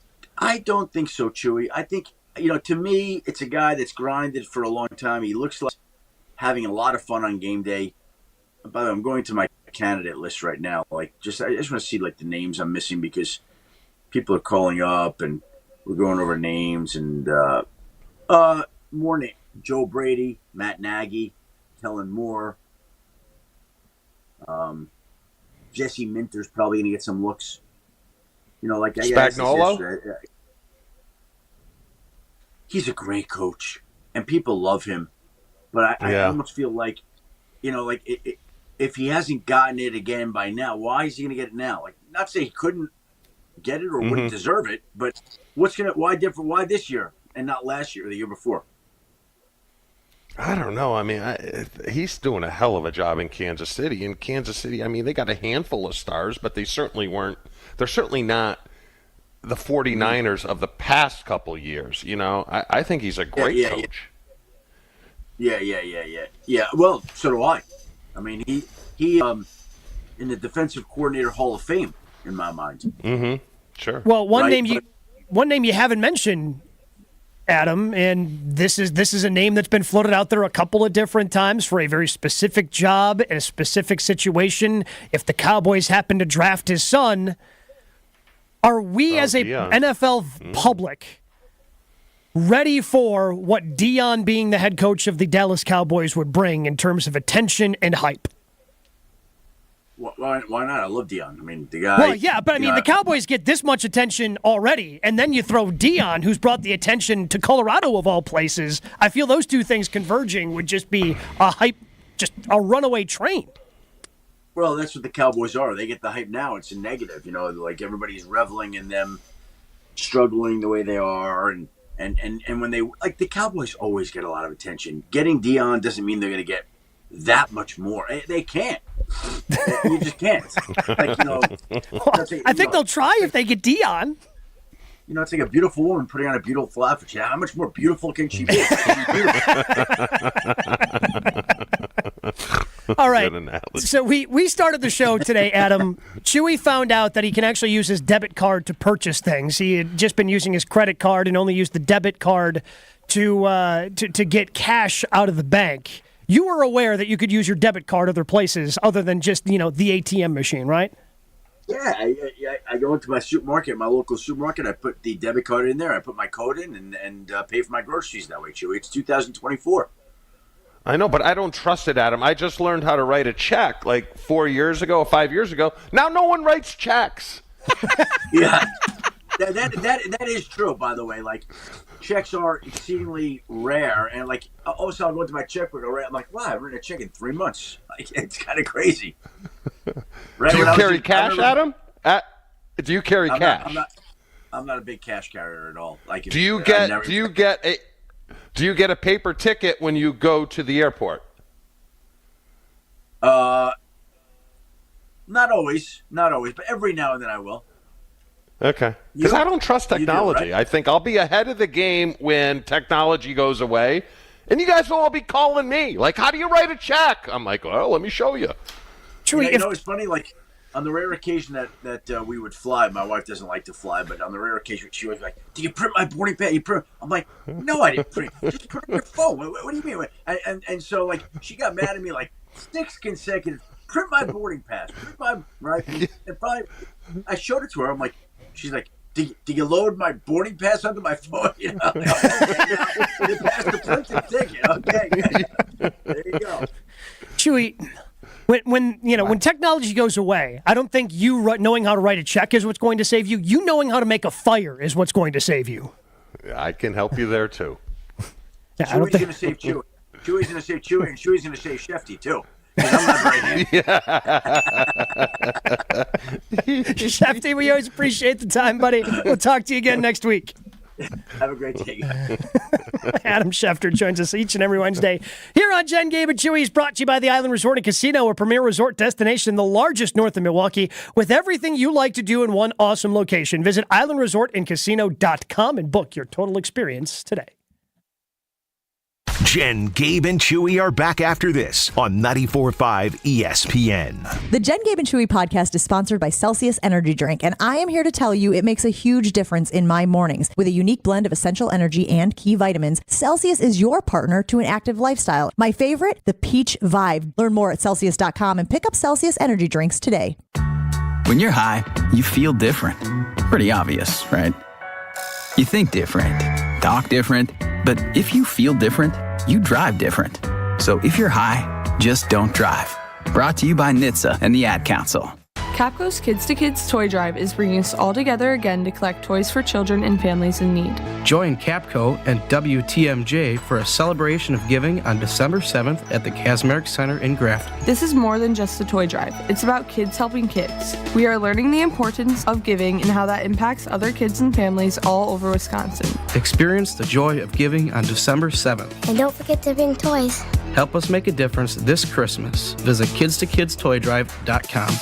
don't think so, Chewy. I think, to me, it's a guy that's grinded for a long time. He looks like having a lot of fun on game day. By the way, I'm going to my candidate list right now. I just want to see the names I'm missing because people are calling up and we're going over names and more names. Joe Brady, Matt Nagy, Kellen Moore. Jesse Minter's probably going to get some looks. like I asked this Spagnuolo? yesterday. He's a great coach, and people love him. But I almost feel like, if he hasn't gotten it again by now, why is he going to get it now? Like, not to say he couldn't get it or wouldn't deserve it, but why different? Why this year and not last year or the year before? I don't know. I mean, he's doing a hell of a job in Kansas City. In Kansas City, I mean, they got a handful of stars, but they certainly weren't. They're certainly not the 49ers of the past couple years. I think he's a great coach. Yeah. Well, so do I. I mean, he in the defensive coordinator Hall of Fame in my mind. Mm-hmm. Sure. Well, one name you haven't mentioned, Adam, and this is a name that's been floated out there a couple of different times for a very specific job in a specific situation. If the Cowboys happen to draft his son, are we as a NFL public ready for what Dion being the head coach of the Dallas Cowboys would bring in terms of attention and hype? Why not? I love Dion. I mean, the guy. Well, yeah, but I mean, the Cowboys get this much attention already, and then you throw Dion, who's brought the attention to Colorado of all places. I feel those two things converging would just be a hype, just a runaway train. Well, that's what the Cowboys are. They get the hype now. It's a negative, like everybody's reveling in them struggling the way they are, and when they the Cowboys always get a lot of attention. Getting Dion doesn't mean they're going to get that much more. They can't. You just can't. I think they'll try if they get Dion. It's like a beautiful woman putting on a beautiful outfit. How much more beautiful can she be? All right. So we started the show today, Adam. Chewy found out that he can actually use his debit card to purchase things. He had just been using his credit card and only used the debit card to get cash out of the bank. You were aware that you could use your debit card other places other than just, the ATM machine, right? Yeah, I go into my supermarket, my local supermarket. I put the debit card in there. I put my code in and pay for my groceries that way, Chewy. It's 2024. I know, but I don't trust it, Adam. I just learned how to write a check 4 years ago, 5 years ago. Now no one writes checks. Yeah, that is true, by the way. Checks are exceedingly rare, and all of a sudden I'll go into my checkbook. I'm like, wow, I've written a check in 3 months. It's kind of crazy. Right? Do you carry cash, Adam? Do you carry cash? I'm not a big cash carrier at all. Do you get a paper ticket when you go to the airport? Not always, but every now and then I will. Okay. Because I don't trust technology. Right? I think I'll be ahead of the game when technology goes away. And you guys will all be calling me. How do you write a check? I'm like, well, let me show you. It's funny, on the rare occasion that we would fly, my wife doesn't like to fly, but on the rare occasion she was like, "Do you print my boarding pass? I'm like, no, I didn't print it. Just put it on your phone. What do you mean? And so she got mad at me 6 consecutive, print my boarding pass, print my, right? And finally, I showed it to her. I'm like, she's like, do you load my boarding pass onto my phone? You passed the printed ticket. Okay, there you go. Chewy, when technology goes away, I don't think you knowing how to write a check is what's going to save you. You knowing how to make a fire is what's going to save you. I can help you there too. Chewy's going to save Chewy. Chewy's going to save Chewy, and Chewy's going to save Schefter too. I'm not right here. Shefty, we always appreciate the time, buddy. We'll talk to you again next week. Have a great day, guys. Adam Schefter joins us each and every Wednesday here on Jen, Gabe, and Chewy. Is brought to you by the Island Resort and Casino, a premier resort destination, the largest north of Milwaukee, with everything you like to do in one awesome location. Visit islandresortandcasino.com and book your total experience today. Jen, Gabe, and Chewy are back after this on 94.5 ESPN. The Jen, Gabe, and Chewy podcast is sponsored by Celsius Energy Drink, and I am here to tell you it makes a huge difference in my mornings. With a unique blend of essential energy and key vitamins, Celsius is your partner to an active lifestyle. My favorite, the Peach Vibe. Learn more at Celsius.com and pick up Celsius Energy Drinks today. When you're high, you feel different. Pretty obvious, right? You think different, talk different, but if you feel different, you drive different. So if you're high, just don't drive. Brought to you by NHTSA and the Ad Council. Capco's Kids to Kids Toy Drive is bringing us all together again to collect toys for children and families in need. Join Capco and WTMJ for a celebration of giving on December 7th at the Kazmarek Center in Grafton. This is more than just a toy drive. It's about kids helping kids. We are learning the importance of giving and how that impacts other kids and families all over Wisconsin. Experience the joy of giving on December 7th. And don't forget to bring toys. Help us make a difference this Christmas. Visit kidstoKidstoydrive.com.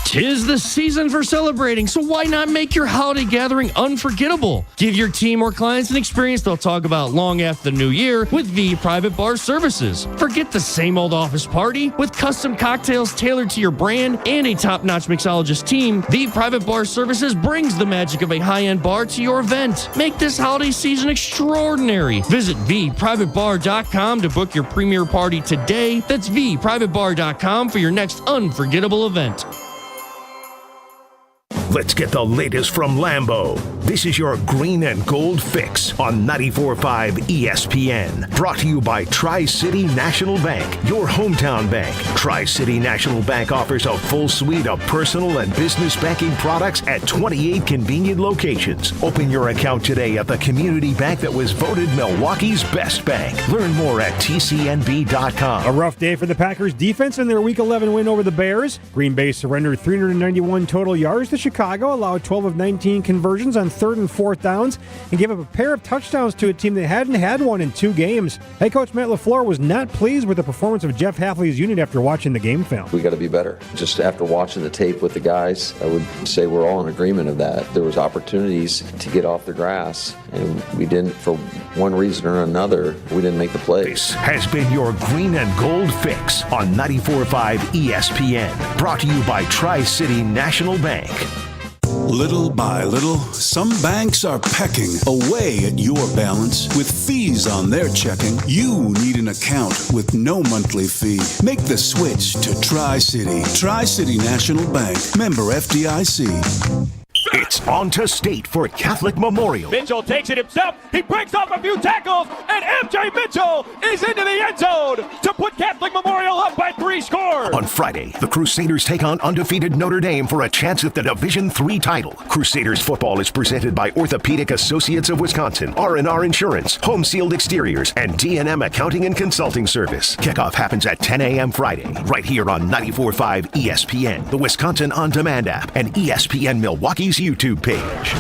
'Tis the season for celebrating, so why not make your holiday gathering unforgettable? Give your team or clients an experience they'll talk about long after the new year with V Private Bar Services. Forget the same old office party. With custom cocktails tailored to your brand and a top-notch mixologist team, V Private Bar Services brings the magic of a high-end bar to your event. Make this holiday season extraordinary. Visit vprivatebar.com to book your premier party today. That's vprivatebar.com for your next unforgettable event. Let's get the latest from Lambeau. This is your green and gold fix on 94.5 ESPN. Brought to you by Tri-City National Bank, your hometown bank. Tri-City National Bank offers a full suite of personal and business banking products at 28 convenient locations. Open your account today at the community bank that was voted Milwaukee's best bank. Learn more at tcnb.com. A rough day for the Packers defense in their Week 11 win over the Bears. Green Bay surrendered 391 total yards to Chicago, allowed 12 of 19 conversions on 3rd and 4th downs, and gave up a pair of touchdowns to a team that hadn't had one in 2 games. Head coach Matt LaFleur was not pleased with the performance of Jeff Hafley's unit after watching the game film. We got to be better. Just after watching the tape with the guys, I would say we're all in agreement of that. There was opportunities to get off the grass, and we didn't, for one reason or another, we didn't make the plays. This has been your green and gold fix on 94.5 ESPN. Brought to you by Tri-City National Bank. Little by little, some banks are pecking away at your balance with fees on their checking. You need an account with no monthly fee. Make the switch to Tri-City. Tri-City National Bank. Member FDIC. It's on to state for Catholic Memorial. Mitchell takes it himself. He breaks off a few tackles, and MJ Mitchell is into the end zone to put Catholic Memorial up by 3 scores. On Friday, the Crusaders take on undefeated Notre Dame for a chance at the Division III title. Crusaders football is presented by Orthopedic Associates of Wisconsin, R&R Insurance, Home Sealed Exteriors, and D&M Accounting and Consulting Service. Kickoff happens at 10 a.m. Friday, right here on 94.5 ESPN, the Wisconsin On Demand app, and ESPN Milwaukee's YouTube page.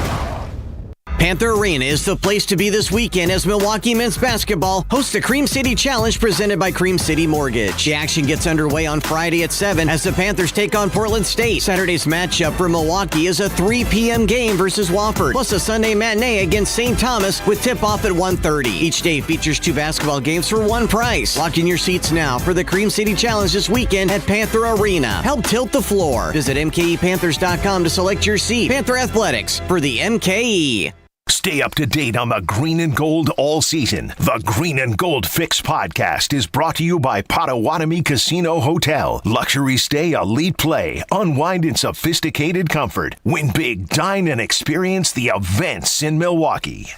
Panther Arena is the place to be this weekend as Milwaukee men's basketball hosts the Cream City Challenge presented by Cream City Mortgage. The action gets underway on Friday at 7 as the Panthers take on Portland State. Saturday's matchup for Milwaukee is a 3 p.m. game versus Wofford, plus a Sunday matinee against St. Thomas with tip-off at 1:30. Each day features 2 basketball games for one price. Lock in your seats now for the Cream City Challenge this weekend at Panther Arena. Help tilt the floor. Visit MKEPanthers.com to select your seat. Panther Athletics for the MKE. Stay up to date on the green and gold all season. The Green and Gold Fix podcast is brought to you by Potawatomi Casino Hotel. Luxury stay, elite play, unwind in sophisticated comfort. Win big, dine, and experience the events in Milwaukee.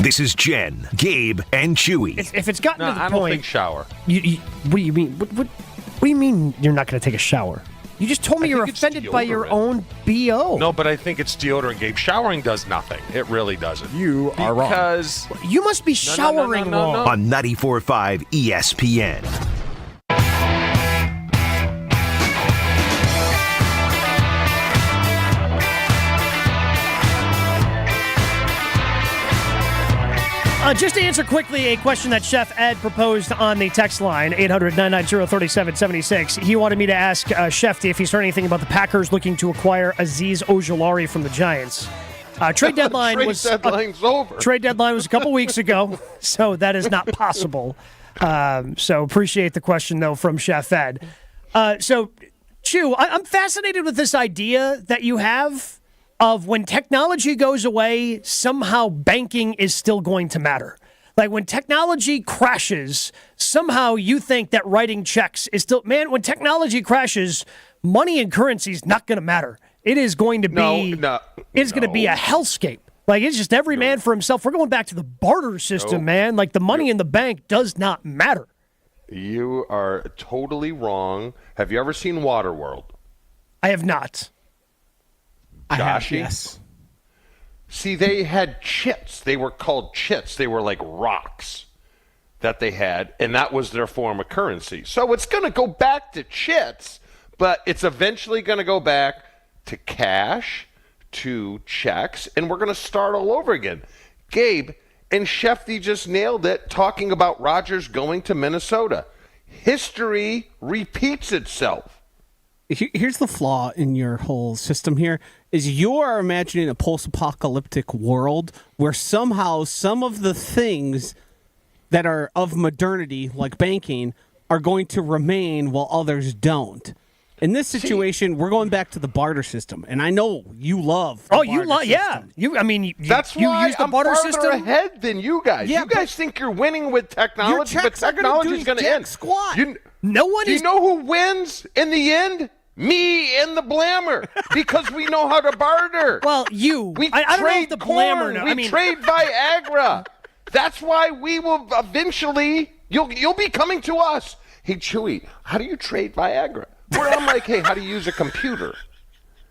This is Jen, Gabe, and Chewy. If it's gotten to the I point, don't think shower. What do you mean? What do you mean you're not going to take a shower? You just told me you're offended by your own BO. No, but I think it's deodorant, Gabe. Showering does nothing. It really doesn't. You are wrong. Because you must be showering wrong. On 94.5 ESPN. Just to answer quickly a question that Chef Ed proposed on the text line, 800-990-3776. He wanted me to ask Schefter if he's heard anything about the Packers looking to acquire Azeez Ojulari from the Giants. Trade deadline deadline's over. Trade deadline was a couple weeks ago, so that is not possible. So appreciate the question, though, from Chef Ed. So, Chew, I'm fascinated with this idea that you have of when technology goes away, somehow banking is still going to matter. Like when technology crashes, somehow you think that writing checks is still... Man, when technology crashes, money and currency is not going to matter. It is going to be... It's going to be a hellscape. Like, it's just every man for himself. We're going back to the barter system, man. Like, the money in the bank does not matter. You are totally wrong. Have you ever seen Waterworld? I have not. I have, Joshy? yes. See, they had chits. They were called chits. They were like rocks that they had, and that was their form of currency. So it's going to go back to chits, but it's eventually going to go back to cash, to checks, and we're going to start all over again. Gabe and Schefter just nailed it, talking about Rodgers going to Minnesota. History repeats itself. Here's the flaw in your whole system here, is you are imagining a post-apocalyptic world where somehow some of the things that are of modernity, like banking, are going to remain while others don't. In this situation, we're going back to the barter system, and I know you love. You love, yeah. That's you why use the I'm barter farther system ahead than you guys. Yeah, you guys think you're winning with technology, your but checks are gonna technology do is going to jack end. squat. No one Do is. you know who wins in the end? Me and the Blammer, because we know how to barter. Well, we I don't trade know if the corn. Blammer. We trade Viagra. That's why we will eventually. You'll be coming to us. Hey, Chewy, how do you trade Viagra? Where I'm like, hey, how do you use a computer?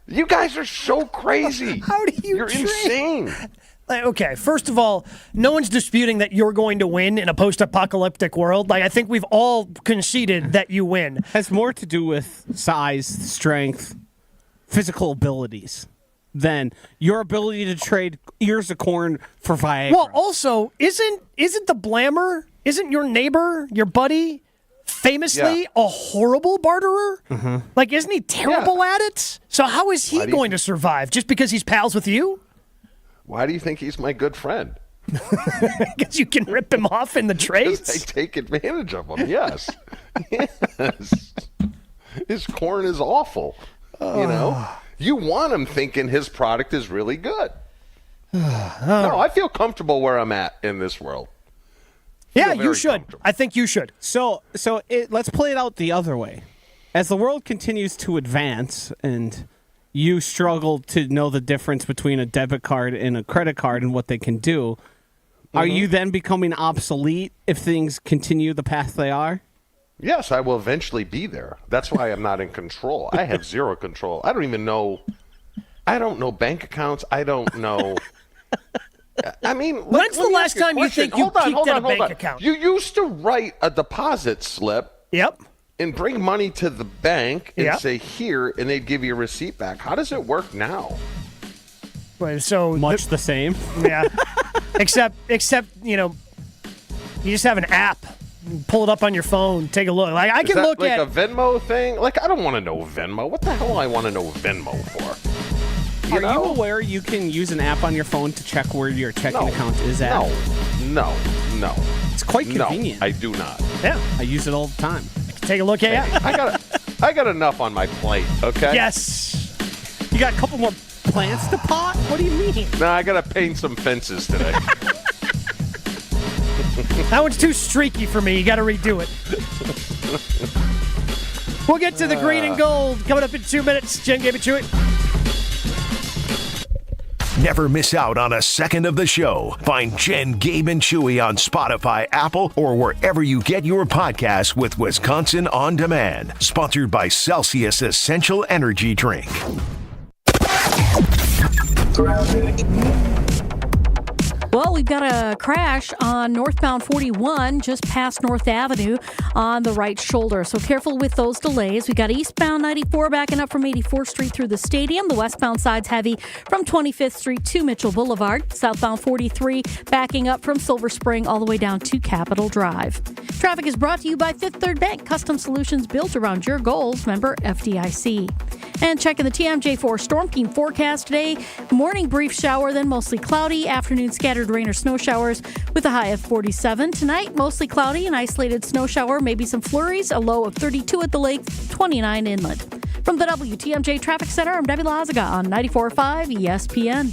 You guys are so crazy. How do you? You're trade? insane. Okay, first of all, no one's disputing that you're going to win in a post-apocalyptic world. I think we've all conceded that you win. Has more to do with size, strength, physical abilities than your ability to trade ears of corn for Viagra. Well, also, isn't the Blammer, isn't your neighbor, your buddy, famously a horrible barterer? Mm-hmm. Isn't he terrible at it? So how is he going to survive? Just because he's pals with you? Why do you think he's my good friend? Because you can rip him off in the trades? I take advantage of him, yes. Yes. His corn is awful. You know? You want him thinking his product is really good. No, I feel comfortable where I'm at in this world. Yeah, you should. I think you should. So let's play it out the other way. As the world continues to advance and you struggle to know the difference between a debit card and a credit card and what they can do, are you then becoming obsolete if things continue the path they are? Yes, I will eventually be there. That's why I'm not in control. I have zero control. I don't even know. I don't know bank accounts. I don't know. I mean, when's the last time you think you peeked at a bank account? You used to write a deposit slip. Yep. And bring money to the bank and say here, and they'd give you a receipt back. How does it work now? Well, so much the same. Yeah. except you just have an app. You pull it up on your phone. Take a look. I can look at a Venmo thing. I don't want to know Venmo. What the hell do I want to know Venmo for? Are you aware you can use an app on your phone to check where your checking account is at? No. It's quite convenient. No, I do not. Yeah. I use it all the time. Take a look at it. I got enough on my plate, okay? Yes. You got a couple more plants to pot? What do you mean? No, I got to paint some fences today. That one's too streaky for me. You got to redo it. We'll get to the green and gold coming up in 2 minutes. Jen, Gabe, and Chewy. Never miss out on a second of the show. Find Jen, Gabe, and Chewy on Spotify, Apple, or wherever you get your podcasts with Wisconsin On Demand. Sponsored by Celsius Essential Energy Drink. Well, we've got a crash on northbound 41 just past North Avenue on the right shoulder. So careful with those delays. We got eastbound 94 backing up from 84th Street through the stadium. The westbound side's heavy from 25th Street to Mitchell Boulevard. Southbound 43 backing up from Silver Spring all the way down to Capitol Drive. Traffic is brought to you by Fifth Third Bank. Custom solutions built around your goals. Member FDIC. And checking the TMJ4 Storm Team forecast today. Morning brief shower, then mostly cloudy. Afternoon scattered rain or snow showers with a high of 47. Tonight, mostly cloudy, an isolated snow shower, maybe some flurries, a low of 32 at the lake, 29 inland. From the WTMJ Traffic Center, I'm Debbie Lazaga on 94.5 ESPN.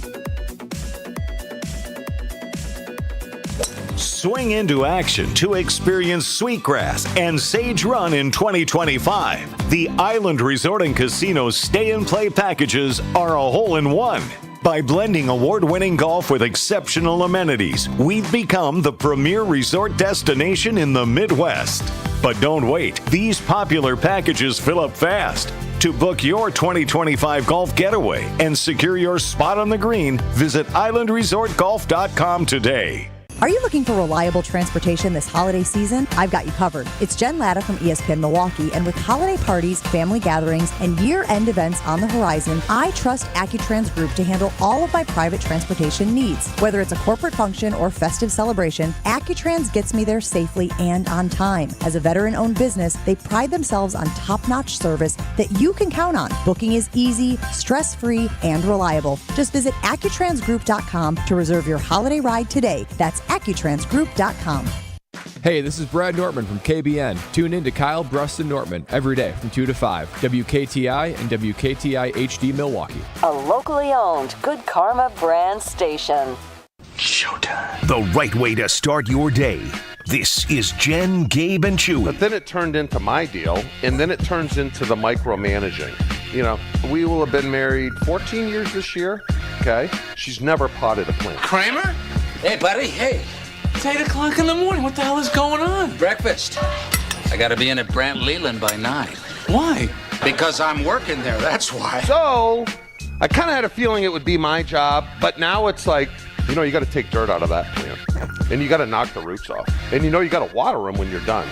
Swing into action to experience Sweetgrass and Sage Run in 2025. The Island Resort and Casino Stay and Play packages are a hole-in-one. By blending award-winning golf with exceptional amenities, we've become the premier resort destination in the Midwest. But don't wait. These popular packages fill up fast. To book your 2025 golf getaway and secure your spot on the green, visit islandresortgolf.com today. Are you looking for reliable transportation this holiday season? I've got you covered. It's Jen Latta from ESPN Milwaukee, and with holiday parties, family gatherings, and year-end events on the horizon, I trust AccuTrans Group to handle all of my private transportation needs. Whether it's a corporate function or festive celebration, AccuTrans gets me there safely and on time. As a veteran-owned business, they pride themselves on top-notch service that you can count on. Booking is easy, stress-free, and reliable. Just visit AccuTransGroup.com to reserve your holiday ride today. That's AccuTransGroup.com. Hey, this is Brad Nortman from KBN. Tune in to Kyle, Brust, and Nortman every day from 2 to 5. WKTI and WKTI HD Milwaukee. A locally owned Good Karma brand station. Showtime. The right way to start your day. This is Jen, Gabe, and Chewy. But then it turned into my deal, and then it turns into the micromanaging. You know, we will have been married 14 years this year, okay? She's never potted a plant. Kramer? Hey, buddy, hey. It's 8 o'clock in the morning. What the hell is going on? Breakfast. I gotta be in at Brant Leland by 9. Why? Because I'm working there, that's why. So, I kind of had a feeling it would be my job, but now it's like, you know, you got to take dirt out of that plant. And you got to knock the roots off. And you know, you got to water them when you're done.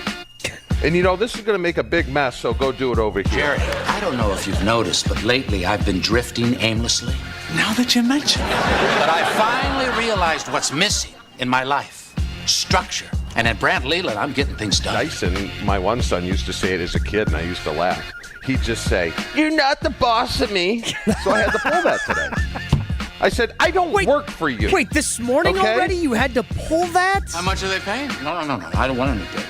And you know, this is going to make a big mess, so go do it over here. Jerry, I don't know if you've noticed, but lately I've been drifting aimlessly. Now that you mention it. But I finally realized what's missing in my life. Structure. And at Brant Leland, I'm getting things done. Dyson, my one son, used to say it as a kid, and I used to laugh. He'd just say, "You're not the boss of me." So I had to pull that today. I said, I don't work for you. Wait, this morning already you had to pull that? How much are they paying? No. I don't want anything.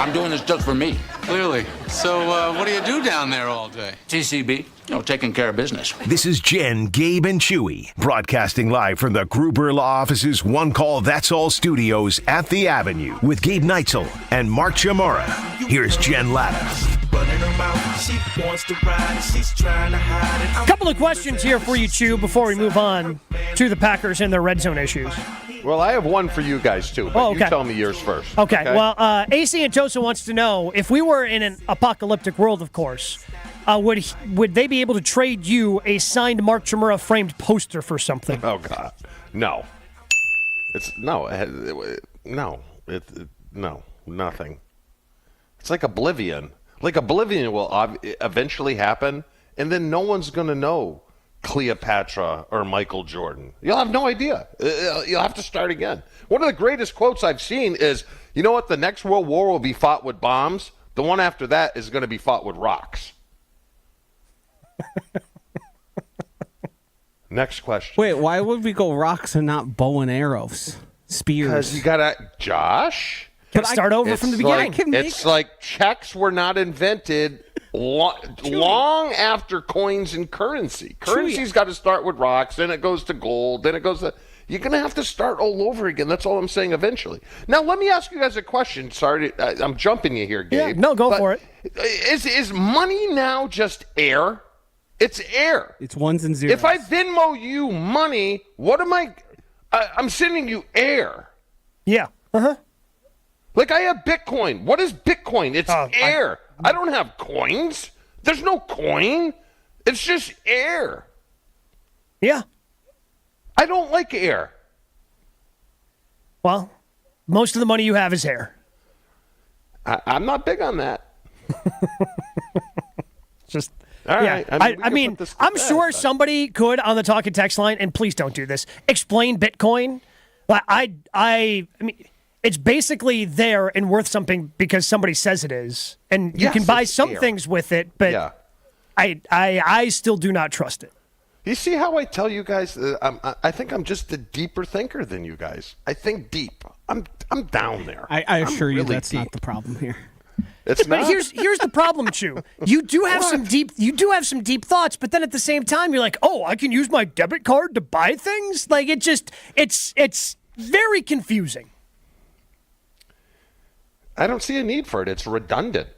I'm doing this just for me. Clearly. So what do you do down there all day? TCB. Taking care of business. This is Jen, Gabe, and Chewy, broadcasting live from the Gruber Law Office's One Call That's All studios at the Avenue with Gabe Neitzel and Mark Chamora. Here's Jen Latta. A couple of questions here for you, Chew, before we move on to the Packers and their red zone issues. Well, I have one for you guys, too, but you tell me yours first. Okay. Well, AC Antosa wants to know, if we were in an apocalyptic world, of course, would they be able to trade you a signed Mark Chamura framed poster for something? Oh, God. No. No, nothing. It's like Oblivion. Like Oblivion will eventually happen, and then no one's going to know Cleopatra or Michael Jordan. You'll have no idea. You'll have to start again. One of the greatest quotes I've seen is, you know what? The next world war will be fought with bombs. The one after that is going to be fought with rocks. Next question. Wait, why would we go rocks and not bow and arrows? Spears. Because you got to, Josh. Can I start over from the beginning? It's like checks were not invented long after coins and currency. Currency's got to start with rocks, then it goes to gold, then it goes to... You're going to have to start all over again. That's all I'm saying eventually. Now, let me ask you guys a question. Sorry, I'm jumping you here, Gabe. Yeah, no, go for it. Is money now just air? It's air. It's ones and zeros. If I Venmo you money, what am I... I'm sending you air. Yeah. Uh-huh. Like, I have Bitcoin. What is Bitcoin? It's air. I don't have coins. There's no coin. It's just air. Yeah. I don't like air. Well, most of the money you have is air. I'm not big on that. Just... All right. I mean, I'm sure somebody could on the talk and text line, and please don't do this, explain Bitcoin. But I mean, it's basically there and worth something because somebody says it is. And you can buy some things with it, but I still do not trust it. You see how I tell you guys, I think I'm just a deeper thinker than you guys. I think deep. I'm down there. I assure you that's not the problem here. It's but not. here's the problem, Chew. You do have some deep thoughts, but then at the same time you're like, "Oh, I can use my debit card to buy things?" Like it's very confusing. I don't see a need for it. It's redundant.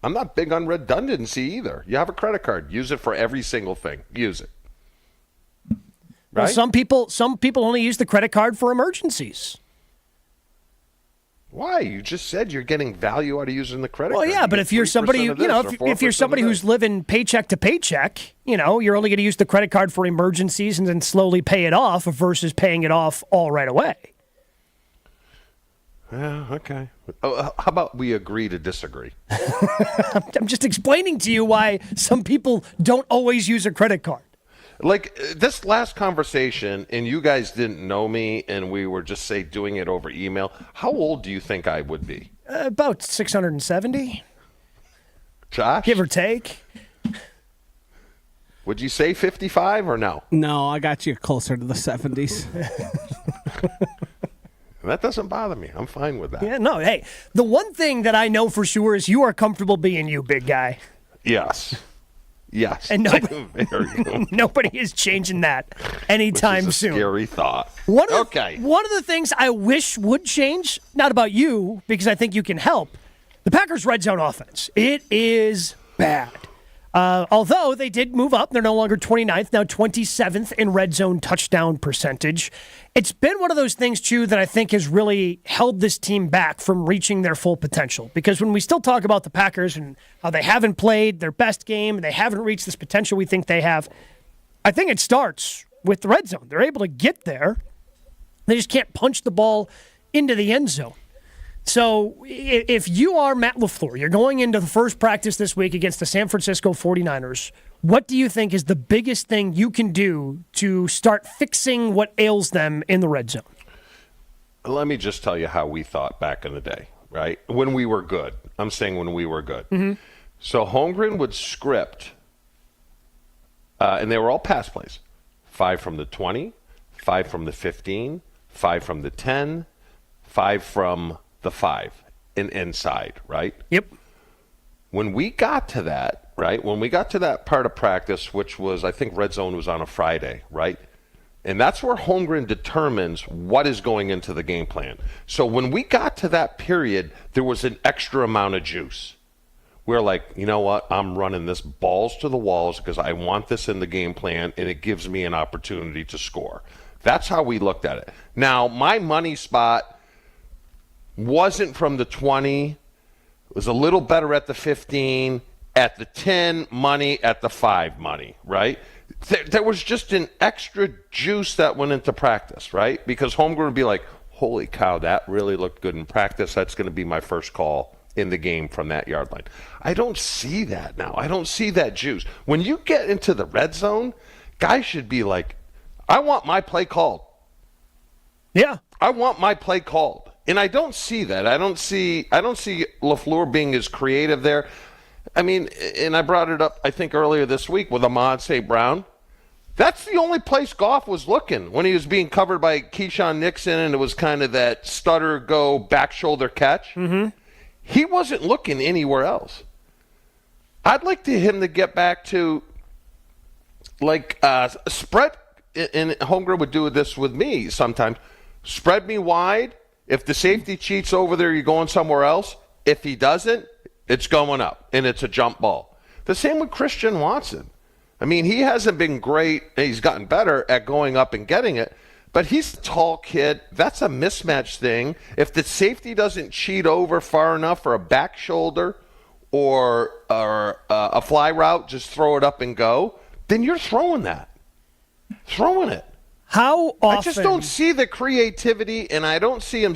I'm not big on redundancy either. You have a credit card, use it for every single thing. Use it. Right? Well, some people only use the credit card for emergencies. Why? You just said you're getting value out of using the credit card. Well, yeah, but if you're somebody, if you're somebody who's living paycheck to paycheck, you're only going to use the credit card for emergencies and then slowly pay it off versus paying it off all right away. Yeah, okay. How about we agree to disagree? I'm just explaining to you why some people don't always use a credit card. Like this last conversation, and you guys didn't know me, and we were just, doing it over email. How old do you think I would be? About 670. Josh? Give or take. Would you say 55 or no? No, I got you closer to the 70s. That doesn't bother me. I'm fine with that. Yeah, no, hey, the one thing that I know for sure is you are comfortable being you, big guy. Yes. And nobody is changing that anytime Which is a soon. Scary thought. One of the things I wish would change, not about you, because I think you can help, the Packers' red zone offense. It is bad. Although they did move up. They're no longer 29th, now 27th in red zone touchdown percentage. It's been one of those things, too, that I think has really held this team back from reaching their full potential. Because when we still talk about the Packers and how they haven't played their best game and they haven't reached this potential we think they have, I think it starts with the red zone. They're able to get there. They just can't punch the ball into the end zone. So if you are Matt LaFleur, you're going into the first practice this week against the San Francisco 49ers, what do you think is the biggest thing you can do to start fixing what ails them in the red zone? Let me just tell you how we thought back in the day, right? When we were good. I'm saying when we were good. Mm-hmm. So Holmgren would script, and they were all pass plays. 5 from the 20, 5 from the 15, 5 from the 10, 5 from the 5 and inside, right? Yep. When we got to that, right? When we got to that part of practice, which was, I think red zone was on a Friday, right? And that's where Holmgren determines what is going into the game plan. So when we got to that period, there was an extra amount of juice. We're like, you know what? I'm running this balls to the walls because I want this in the game plan, and it gives me an opportunity to score. That's how we looked at it. Now, my money spot wasn't from the 20. It was a little better at the 15, at the 10 money, at the 5 money, right? There was just an extra juice that went into practice, right? Because Holmgren would be like, holy cow, that really looked good in practice. That's going to be my first call in the game from that yard line. I don't see that now. I don't see that juice. When you get into the red zone, guys should be like, I want my play called. Yeah. I want my play called. And I don't see that. I don't see LaFleur being as creative there. I mean, and I brought it up, I think, earlier this week with Ahmad St. Brown. That's the only place Goff was looking when he was being covered by Keyshawn Nixon, and it was kind of that stutter, go, back shoulder catch. Mm-hmm. He wasn't looking anywhere else. I'd like him to get back to, like, spread, and Holmgren would do this with me sometimes. Spread me wide. If the safety cheats over there, you're going somewhere else. If he doesn't, it's going up, and it's a jump ball. The same with Christian Watson. I mean, he hasn't been great. He's gotten better at going up and getting it, but he's a tall kid. That's a mismatch thing. If the safety doesn't cheat over far enough for a back shoulder or a fly route, just throw it up and go, then you're throwing that. Throwing it. How often? I just don't see the creativity, and I don't see him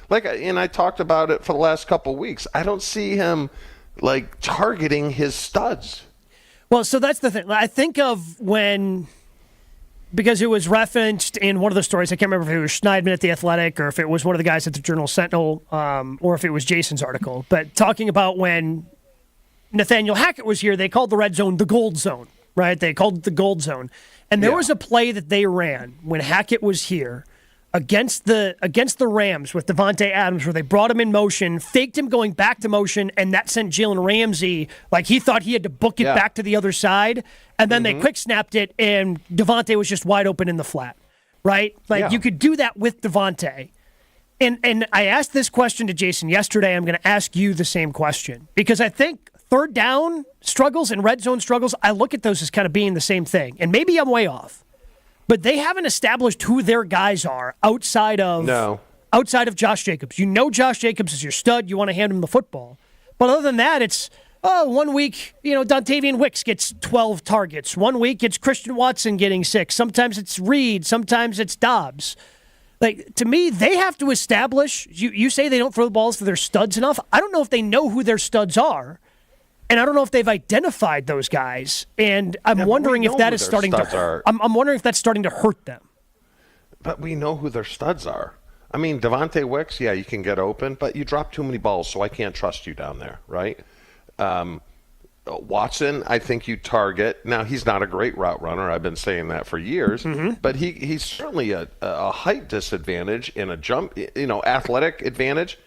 and I talked about it for the last couple of weeks. I don't see him, like, targeting his studs. Well, so that's the thing. I think of when, because it was referenced in one of the stories, I can't remember if it was Schneidman at The Athletic or if it was one of the guys at the Journal-Sentinel or if it was Jason's article, but talking about when Nathaniel Hackett was here, they called the red zone the gold zone, right? They called it the gold zone. And there was a play that they ran when Hackett was here against the Rams with Devontae Adams where they brought him in motion, faked him going back to motion, and that sent Jalen Ramsey, like he thought he had to book it back to the other side, and then they quick snapped it, and Devontae was just wide open in the flat, right? Like you could do that with Devontae. And I asked this question to Jason yesterday. I'm going to ask you the same question because I think third down struggles and red zone struggles, I look at those as kind of being the same thing. And maybe I'm way off. But they haven't established who their guys are outside of outside of Josh Jacobs. You know Josh Jacobs is your stud. You want to hand him the football. But other than that, it's, 1 week, Dontavian Wicks gets 12 targets. 1 week, it's Christian Watson getting 6. Sometimes it's Reed. Sometimes it's Dobbs. Like, to me, they have to establish, you say they don't throw the balls to their studs enough. I don't know if they know who their studs are. And I don't know if they've identified those guys. And I'm wondering if that is starting to I'm wondering if that's starting to hurt them. But we know who their studs are. I mean, Devontae Wicks, yeah, you can get open, but you drop too many balls, so I can't trust you down there, right? Watson, I think you target. Now, he's not a great route runner. I've been saying that for years. But he's certainly a height disadvantage and a jump, athletic advantage.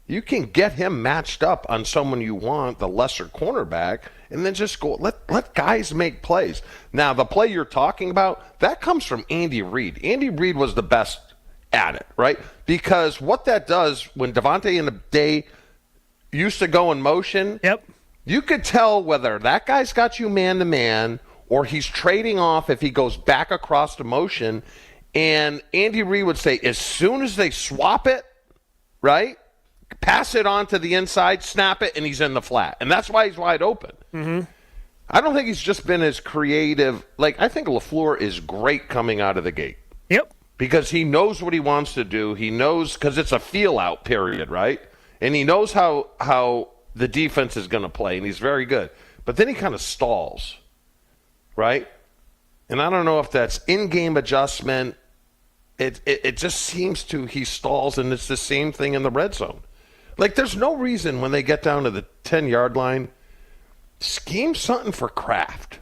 You can get him matched up on someone you want, the lesser cornerback, and then just go, let guys make plays. Now, the play you're talking about, that comes from Andy Reid. Andy Reid was the best at it, right? Because what that does, when Devontae in the day used to go in motion, you could tell whether that guy's got you man-to-man or he's trading off if he goes back across the motion. And Andy Reid would say, as soon as they swap it, right, pass it on to the inside, snap it, and he's in the flat. And that's why he's wide open. I don't think he's just been as creative. Like, I think LaFleur is great coming out of the gate. Because he knows what he wants to do. He knows, because it's a feel-out period, right? And he knows how the defense is going to play, and he's very good. But then he kind of stalls, right? And I don't know if that's in-game adjustment. It just seems to, he stalls, and it's the same thing in the red zone. Like, there's no reason when they get down to the 10-yard line, scheme something for Kraft,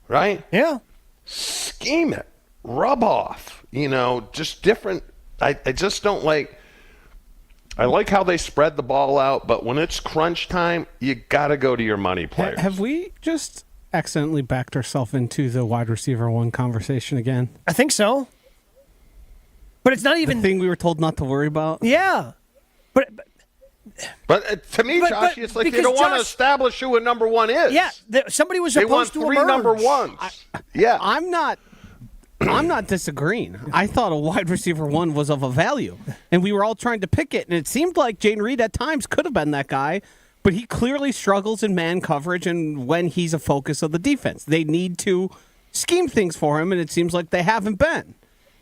right? Yeah. Scheme it. Rub off. Just different. I just don't like. I like how they spread the ball out, but when it's crunch time, you got to go to your money players. Have we just accidentally backed ourselves into the wide receiver one conversation again? I think so. But it's not even the thing we were told not to worry about. Yeah, but to me, Josh, it's like they don't want to establish who a number one is. Yeah, somebody was supposed to emerge. They want 3 number ones. I'm not disagreeing. I thought a wide receiver one was of a value, and we were all trying to pick it, and it seemed like Jane Reed at times could have been that guy, but he clearly struggles in man coverage and when he's a focus of the defense. They need to scheme things for him, and it seems like they haven't been.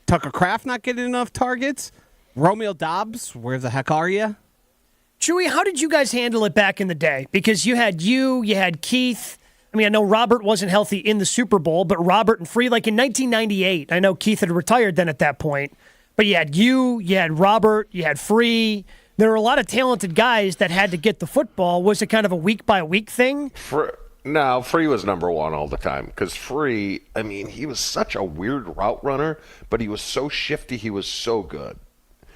Tucker Kraft not getting enough targets. Romeo Dobbs, where the heck are you? Chewy, how did you guys handle it back in the day? Because you had Keith. I mean, I know Robert wasn't healthy in the Super Bowl, but Robert and Free, like in 1998, I know Keith had retired then at that point, but you had Robert, you had Free. There were a lot of talented guys that had to get the football. Was it kind of a week-by-week thing? No, Free was number one all the time because Free, I mean, he was such a weird route runner, but he was so shifty. He was so good.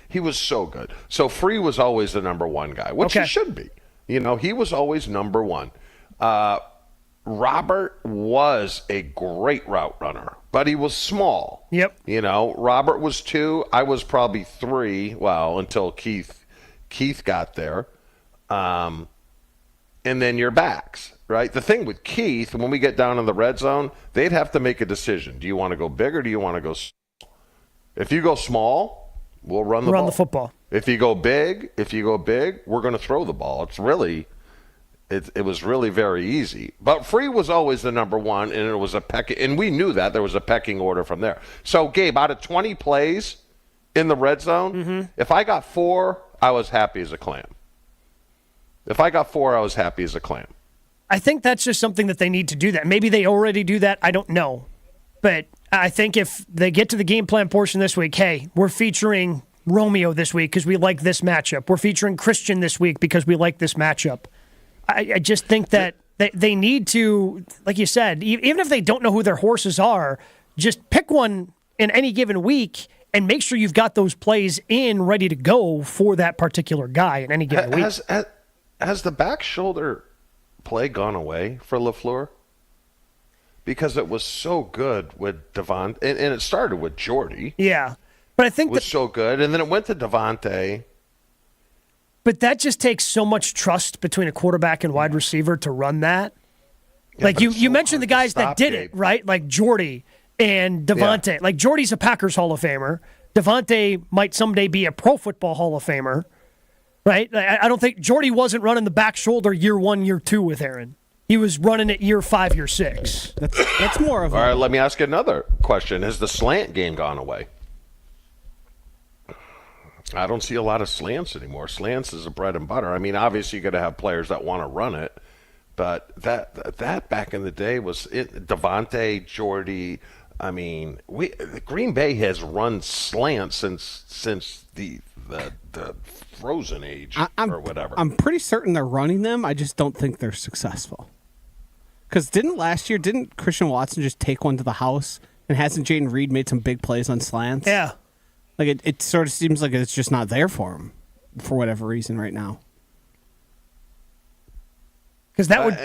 He was so good. So Free was always the number one guy, which he should be. He was always number one. Robert was a great route runner, but he was small. Robert was 2. I was probably 3. Well, until Keith got there. And then your backs, right? The thing with Keith, when we get down in the red zone, they'd have to make a decision. Do you want to go big or do you want to go small? If you go small, we'll run the football. If you go big, we're going to throw the ball. It's really... It was really very easy. But Free was always the number one, and it was and we knew that. There was a pecking order from there. So, Gabe, out of 20 plays in the red zone, if I got 4, I was happy as a clam. I think that's just something that they need to do that. Maybe they already do that. I don't know. But I think if they get to the game plan portion this week, hey, we're featuring Romeo this week because we like this matchup. We're featuring Christian this week because we like this matchup. I just think that they need to, like you said, even if they don't know who their horses are, just pick one in any given week and make sure you've got those plays in ready to go for that particular guy in any given week. Has the back shoulder play gone away for LaFleur? Because it was so good with Devon, and it started with Jordy. Yeah, but I think it was so good, and then it went to Devontae. But that just takes so much trust between a quarterback and wide receiver to run that. Yeah, like you mentioned the guys that did it, right? Like Jordy and Devontae. Yeah. Like Jordy's a Packers Hall of Famer. Devontae might someday be a Pro Football Hall of Famer, right? I don't think Jordy wasn't running the back shoulder year 1, year 2 with Aaron. He was running it year 5, year 6. That's more of All right, let me ask you another question. Has the slant game gone away? I don't see a lot of slants anymore. Slants is a bread and butter. I mean, obviously, you're going to have players that want to run it, but that back in the day was it. Devontae, Jordy. I mean, Green Bay has run slants since the Frozen Age or whatever. I'm pretty certain they're running them. I just don't think they're successful. Because didn't Christian Watson just take one to the house? And hasn't Jaden Reed made some big plays on slants? Yeah. Like it sort of seems like it's just not there for him for whatever reason right now. Because that would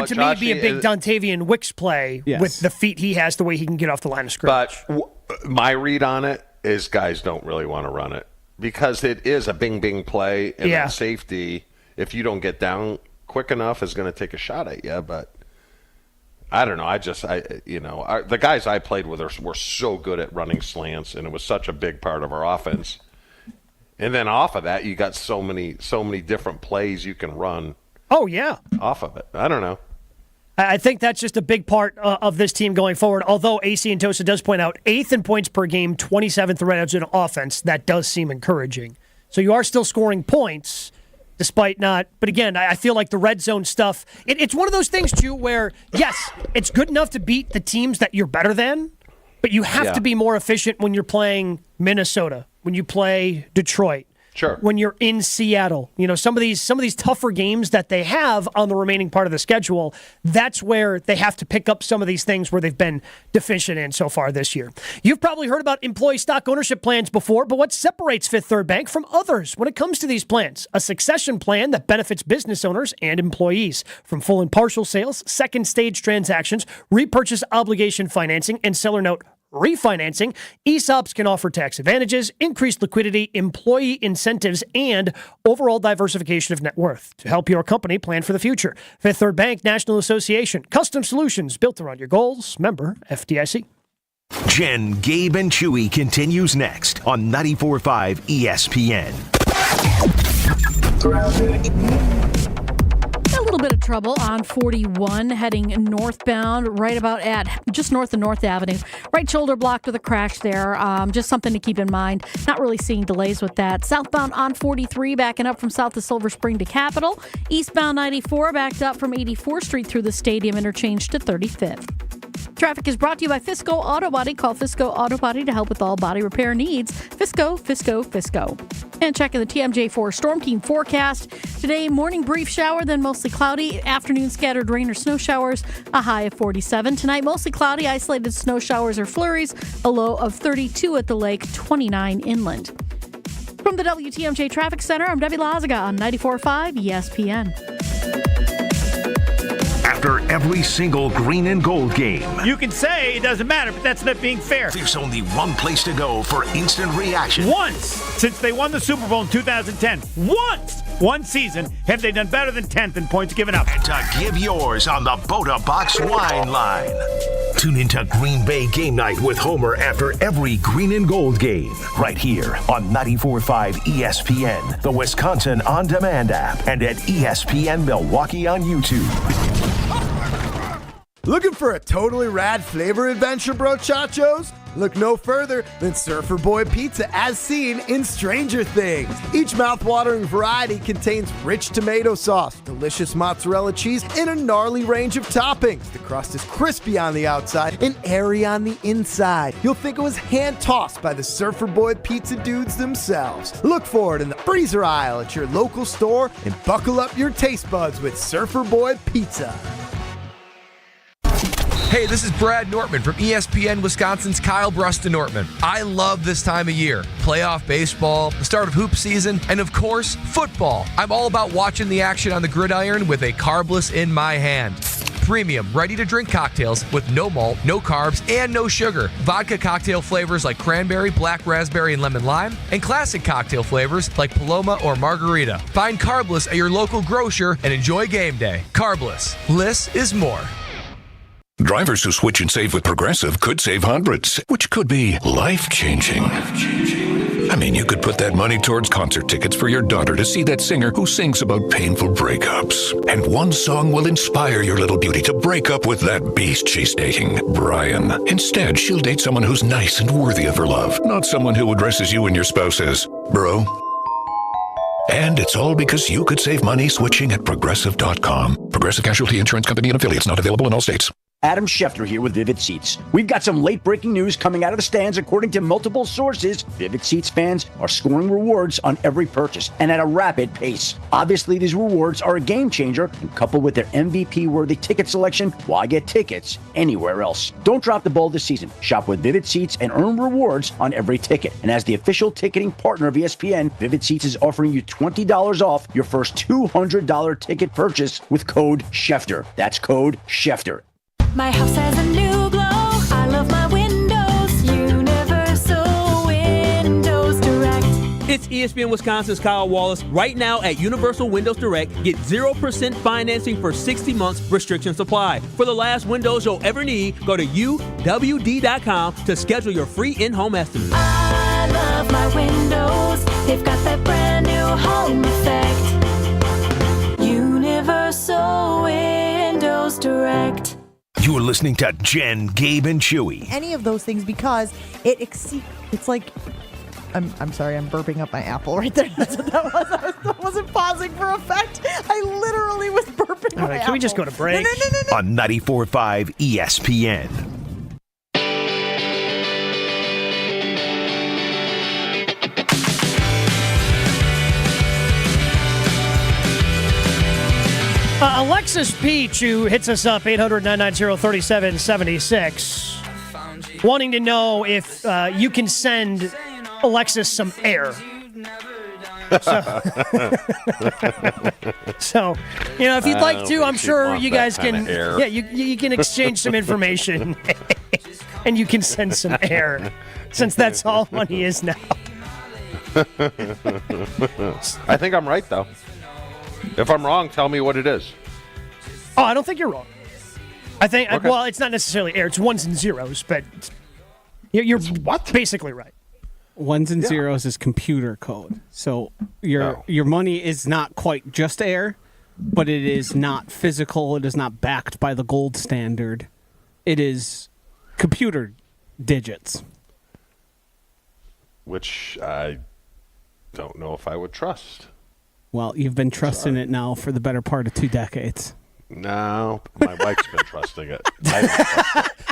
to me be a big Dontavian Wicks play with the feet he has, the way he can get off the line of scrimmage. But my read on it is guys don't really want to run it because it is a bing play, and then safety, if you don't get down quick enough, is going to take a shot at you. But I don't know. The guys I played with were so good at running slants, and it was such a big part of our offense. And then off of that, you got so many different plays you can run. Oh yeah, off of it. I don't know. I think that's just a big part of this team going forward. Although AC and Tosa does point out 8th in points per game, 27th in red zone offense. That does seem encouraging. So you are still scoring points. Despite not, but again, I feel like the red zone stuff, it's one of those things, too, where, yes, it's good enough to beat the teams that you're better than, but you have to be more efficient when you're playing Minnesota, when you play Detroit, when you're in Seattle. You know, some of these tougher games that they have on the remaining part of the schedule, that's where they have to pick up some of these things where they've been deficient in so far this year. You've probably heard about employee stock ownership plans before, but what separates Fifth Third Bank from others when it comes to these plans? A succession plan that benefits business owners and employees. From full and partial sales, second stage transactions, repurchase obligation financing, and seller note refinancing, ESOPs can offer tax advantages, increased liquidity, employee incentives, and overall diversification of net worth to help your company plan for the future. Fifth Third Bank National Association. Custom solutions built around your goals. Member FDIC. Jen, Gabe, and Chewy continues next on 94.5 ESPN. A little bit of trouble on 41 heading northbound, right about at just north of North Avenue. Right shoulder blocked with a crash there. Just something to keep in mind. Not really seeing delays with that. Southbound on 43 backing up from south of Silver Spring to Capitol. Eastbound 94 backed up from 84th Street through the Stadium interchange to 35th. Traffic is brought to you by Fisco Auto Body. Call Fisco Auto Body to help with all body repair needs. Fisco. And checking the TMJ4 Storm Team forecast. Today, morning brief shower, then mostly cloudy. Afternoon, scattered rain or snow showers, a high of 47. Tonight, mostly cloudy, isolated snow showers or flurries, a low of 32 at the lake, 29 inland. From the WTMJ Traffic Center, I'm Debbie Lazaga on 94.5 ESPN. After every single green and gold game, you can say it doesn't matter, but that's not being fair. There's only one place to go for instant reaction. Once, since they won the Super Bowl in 2010, one season, have they done better than 10th in points given up. And to give yours on the Bota Box Wine Line. Tune into Green Bay Game Night with Homer after every green and gold game. Right here on 94.5 ESPN, the Wisconsin On Demand app, and at ESPN Milwaukee on YouTube. Looking for a totally rad flavor adventure, brochachos? Look no further than Surfer Boy Pizza as seen in Stranger Things. Each mouth-watering variety contains rich tomato sauce, delicious mozzarella cheese, and a gnarly range of toppings. The crust is crispy on the outside and airy on the inside. You'll think it was hand-tossed by the Surfer Boy Pizza dudes themselves. Look for it in the freezer aisle at your local store and buckle up your taste buds with Surfer Boy Pizza. Hey, this is Brad Nortman from ESPN Wisconsin's Kyle Bruston-Nortman. I love this time of year. Playoff baseball, the start of hoop season, and of course, football. I'm all about watching the action on the gridiron with a carbless in my hand. Premium, ready-to-drink cocktails with no malt, no carbs, and no sugar. Vodka cocktail flavors like cranberry, black raspberry, and lemon lime, and classic cocktail flavors like Paloma or Margarita. Find Carbless at your local grocer and enjoy game day. Carbless. Less is more. Drivers who switch and save with Progressive could save hundreds, which could be life-changing. I mean, you could put that money towards concert tickets for your daughter to see that singer who sings about painful breakups. And one song will inspire your little beauty to break up with that beast she's dating, Brian. Instead, she'll date someone who's nice and worthy of her love, not someone who addresses you and your spouse as, bro. And it's all because you could save money switching at Progressive.com. Progressive Casualty Insurance Company and Affiliates, not available in all states. Adam Schefter here with Vivid Seats. We've got some late-breaking news coming out of the stands. According to multiple sources, Vivid Seats fans are scoring rewards on every purchase and at a rapid pace. Obviously, these rewards are a game changer, and coupled with their MVP-worthy ticket selection, why get tickets anywhere else? Don't drop the ball this season. Shop with Vivid Seats and earn rewards on every ticket. And as the official ticketing partner of ESPN, Vivid Seats is offering you $20 off your first $200 ticket purchase with code Schefter. That's code Schefter. My house has a new glow. I love my windows. Universal Windows Direct. It's ESPN Wisconsin's Kyle Wallace. Right now at Universal Windows Direct, get 0% financing for 60 months, restrictions apply. For the last windows you'll ever need, go to uwd.com to schedule your free in-home estimate. I love my windows. They've got that brand new home effect. Universal Windows Direct. You're listening to Jen, Gabe, and Chewy. Any of those things because it exceeds. It's like. I'm sorry, I'm burping up my apple right there. That's what that was. I wasn't pausing for effect. I literally was burping All right, my can we apple. just go to break? No. On 94.5 ESPN. Alexis Peach, who hits us up 800-990-3776, wanting to know if you can send Alexis some air. So, if you'd like to, I'm sure you guys can. Yeah, you can exchange some information, and you can send some air, since that's all money is now. I think I'm right, though. If I'm wrong, tell me what it is. Oh, I don't think you're wrong. I think, Okay. well, it's not necessarily air. It's ones and zeros, but you're basically right. Ones and zeros is computer code. So your money is not quite just air, but it is not physical. It is not backed by the gold standard. It is computer digits. Which I don't know if I would trust. Well, you've been trusting it now for the better part of 2 decades. No, my wife's been trusting it.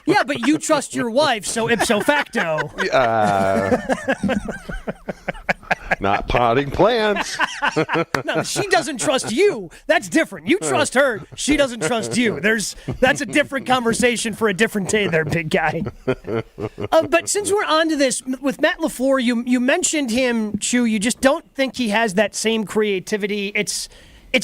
Yeah, but you trust your wife, so ipso facto. Not potting plants. No, she doesn't trust you. That's different. You trust her. She doesn't trust you. That's a different conversation for a different day there, big guy. But since we're on to this, with Matt LaFleur, you mentioned him, Chew. You just don't think he has that same creativity. It's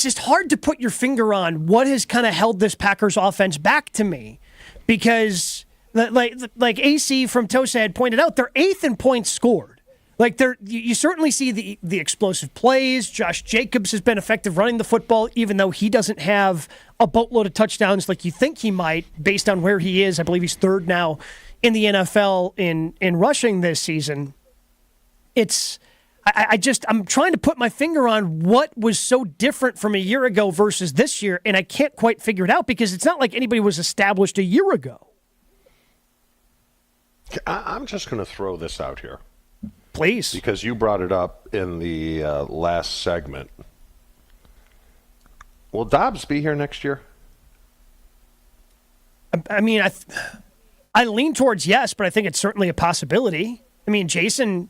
just hard to put your finger on what has kind of held this Packers offense back to me. Because, like AC from Tosa had pointed out, they're 8th in points scored. Like you certainly see the explosive plays. Josh Jacobs has been effective running the football, even though he doesn't have a boatload of touchdowns like you think he might, based on where he is. I believe he's 3rd now in the NFL in rushing this season. I'm trying to put my finger on what was so different from a year ago versus this year, and I can't quite figure it out because it's not like anybody was established a year ago. I'm just going to throw this out here. Please. Because you brought it up in the last segment. Will Dobbs be here next year? I mean, I lean towards yes, but I think it's certainly a possibility. I mean, Jason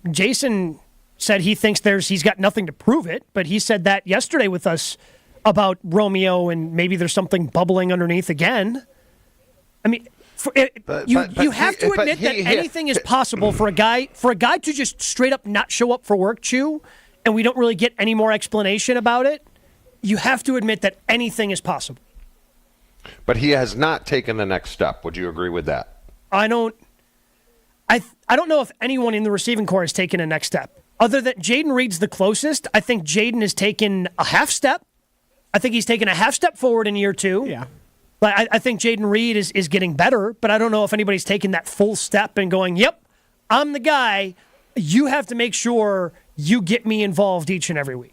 said he thinks he's got nothing to prove it, but he said that yesterday with us about Romeo and maybe there's something bubbling underneath again. I mean, you have to admit that anything is possible for a guy to just straight up not show up for work, Chew, and we don't really get any more explanation about it. You have to admit that anything is possible. But he has not taken the next step. Would you agree with that? I don't know if anyone in the receiving corps has taken a next step. Other than Jaden Reed's the closest. I think Jaden has taken a half step. I think he's taken a half step forward in year 2. Yeah. But I think Jaden Reed is getting better, but I don't know if anybody's taken that full step and going, yep, I'm the guy. you have to make sure you get me involved each and every week.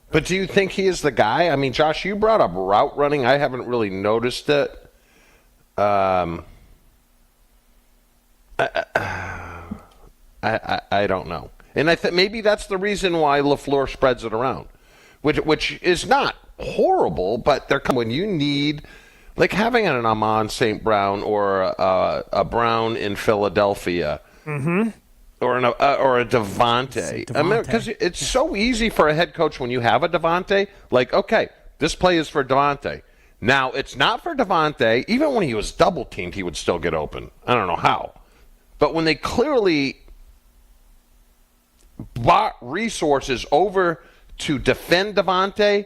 But do you think he is the guy? I mean, Josh, you brought up route running. I haven't really noticed it. I don't know. And I think maybe that's the reason why LaFleur spreads it around, which is not horrible, but when you need, like having an Amon St. Brown or a Brown in Philadelphia. Mm-hmm. Or a Devontae. I mean, because it's so easy for a head coach when you have a Devontae. Like, okay, this play is for Devontae. Now, it's not for Devontae. Even when he was double teamed, he would still get open. I don't know how. But when they clearly bought resources over to defend Devontae,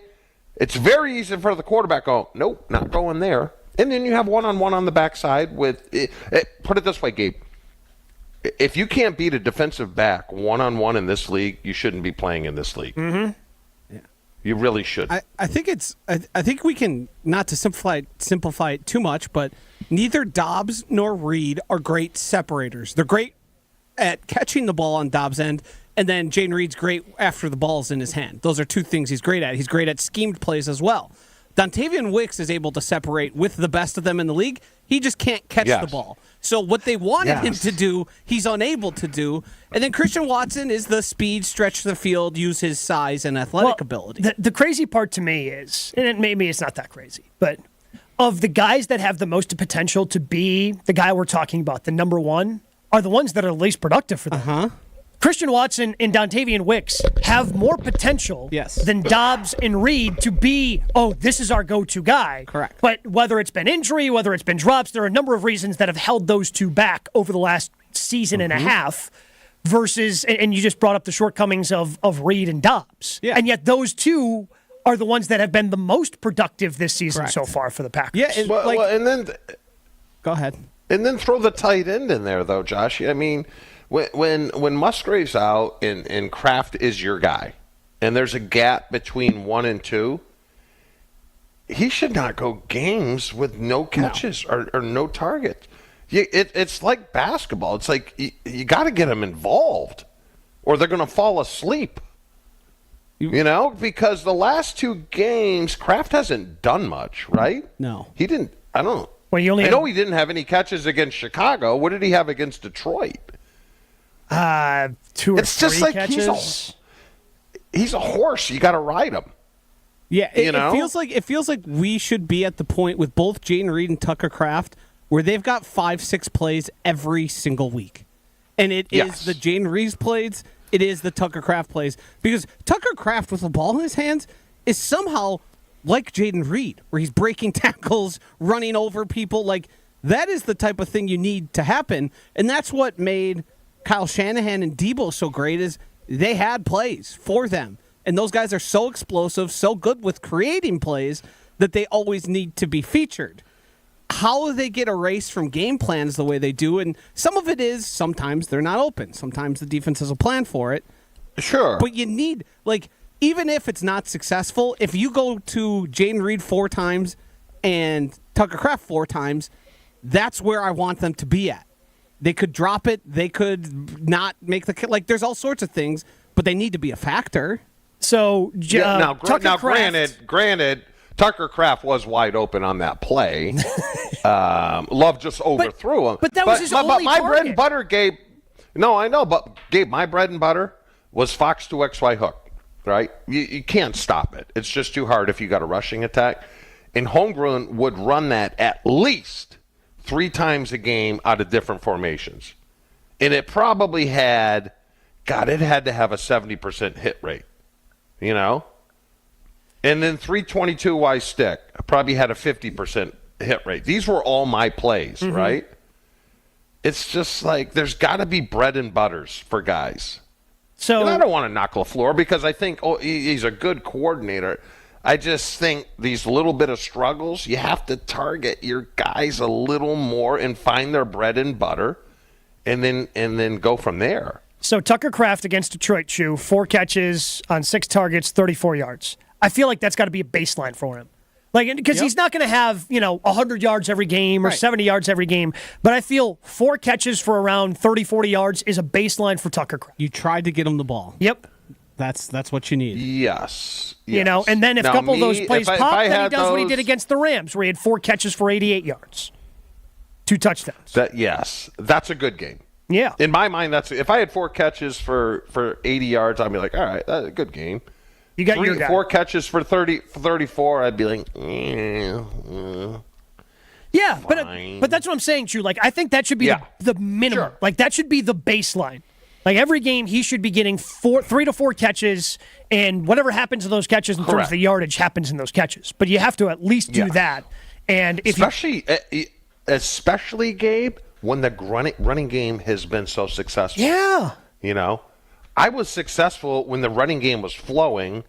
it's very easy for the quarterback to go, nope, not going there. And then you have one-on-one on the backside with put it this way, Gabe. If you can't beat a defensive back one-on-one in this league, you shouldn't be playing in this league. Mm-hmm. Yeah. You really should. I think I think we can, not to simplify it too much, but neither Dobbs nor Reed are great separators. They're great at catching the ball on Dobbs' end, and then Jaden Reed's great after the ball's in his hand. Those are two things he's great at. He's great at schemed plays as well. Dontavian Wicks is able to separate with the best of them in the league. He just can't catch the ball. So what they wanted him to do, he's unable to do. And then Christian Watson is the speed, stretch the field, use his size and athletic ability. The crazy part to me is, and maybe it's not that crazy, but of the guys that have the most potential to be the guy we're talking about, the number one, are the ones that are least productive for them. Christian Watson and Dontavian Wicks have more potential than Dobbs and Reed to be, this is our go-to guy. Correct. But whether it's been injury, whether it's been drops, there are a number of reasons that have held those two back over the last season and a half versus, and you just brought up the shortcomings of Reed and Dobbs. Yeah. And yet those two are the ones that have been the most productive this season so far for the Packers. Yeah, and then go ahead. And then throw the tight end in there, though, Josh. I mean, when Musgrave's out and Kraft is your guy, and there's a gap between 1 and 2, he should not go games with no catches or no targets. It's like basketball. It's like you got to get them involved, or they're going to fall asleep. Because the last 2 games, Kraft hasn't done much, right? No, he didn't. I don't. Well, I know he didn't have any catches against Chicago. What did he have against Detroit? 2 or 3 it's just like catches. He's a horse. You got to ride him. Yeah, it feels like we should be at the point with both Jaden Reed and Tucker Kraft where they've got 5-6 plays every single week, and it is the Jaden Reed plays. It is the Tucker Kraft plays, because Tucker Kraft with the ball in his hands is somehow like Jaden Reed, where he's breaking tackles, running over people. Like, that is the type of thing you need to happen, and that's what made Kyle Shanahan and Debo so great, is they had plays for them. And those guys are so explosive, so good with creating plays that they always need to be featured. How they get erased from game plans the way they do, and some of it is sometimes they're not open. Sometimes the defense has a plan for it. Sure. But you need, even if it's not successful, if you go to Jaden Reed 4 times and Tucker Kraft 4 times, that's where I want them to be at. They could drop it. They could not make the there's all sorts of things, but they need to be a factor. So granted, Tucker Kraft was wide open on that play. Love just overthrew him. But that was his only my target. bread and butter, Gabe. No, I know, but Gabe, my bread and butter was Fox to XY hook. Right? You can't stop it. It's just too hard if you got a rushing attack. And Holmgren would run that at least 3 times a game out of different formations. And it probably had to have a 70% hit rate, And then 322 Y stick probably had a 50% hit rate. These were all my plays, right? It's just like there's got to be bread and butters for guys. So, and I don't want to knock LaFleur because I think he's a good coordinator. I just think these little bit of struggles, you have to target your guys a little more and find their bread and butter, and then go from there. So Tucker Kraft against Detroit, 4 catches on 6 targets, 34 yards. I feel like that's got to be a baseline for him. Like, because he's not going to have, 100 yards every game or 70 yards every game. But I feel 4 catches for around 30, 40 yards is a baseline for Tucker Kraft. You tried to get him the ball. Yep. That's what you need. Yes. And then if a couple of those plays pop, then he does what he did against the Rams, where he had 4 catches for 88 yards. 2 touchdowns. That's a good game. Yeah. In my mind, if I had 4 catches for 80 yards, I'd be like, all right, that's a good game. You got your guy. 4 catches for 34, I'd be like, yeah, but that's what I'm saying, Drew. Like, I think that should be the minimum. Sure. Like, that should be the baseline. Like, every game, he should be getting 3 to 4 catches, and whatever happens in those catches in terms of the yardage happens in those catches. But you have to at least do that. And if especially, Gabe, when the running game has been so successful. Yeah. I was successful when the running game was flowing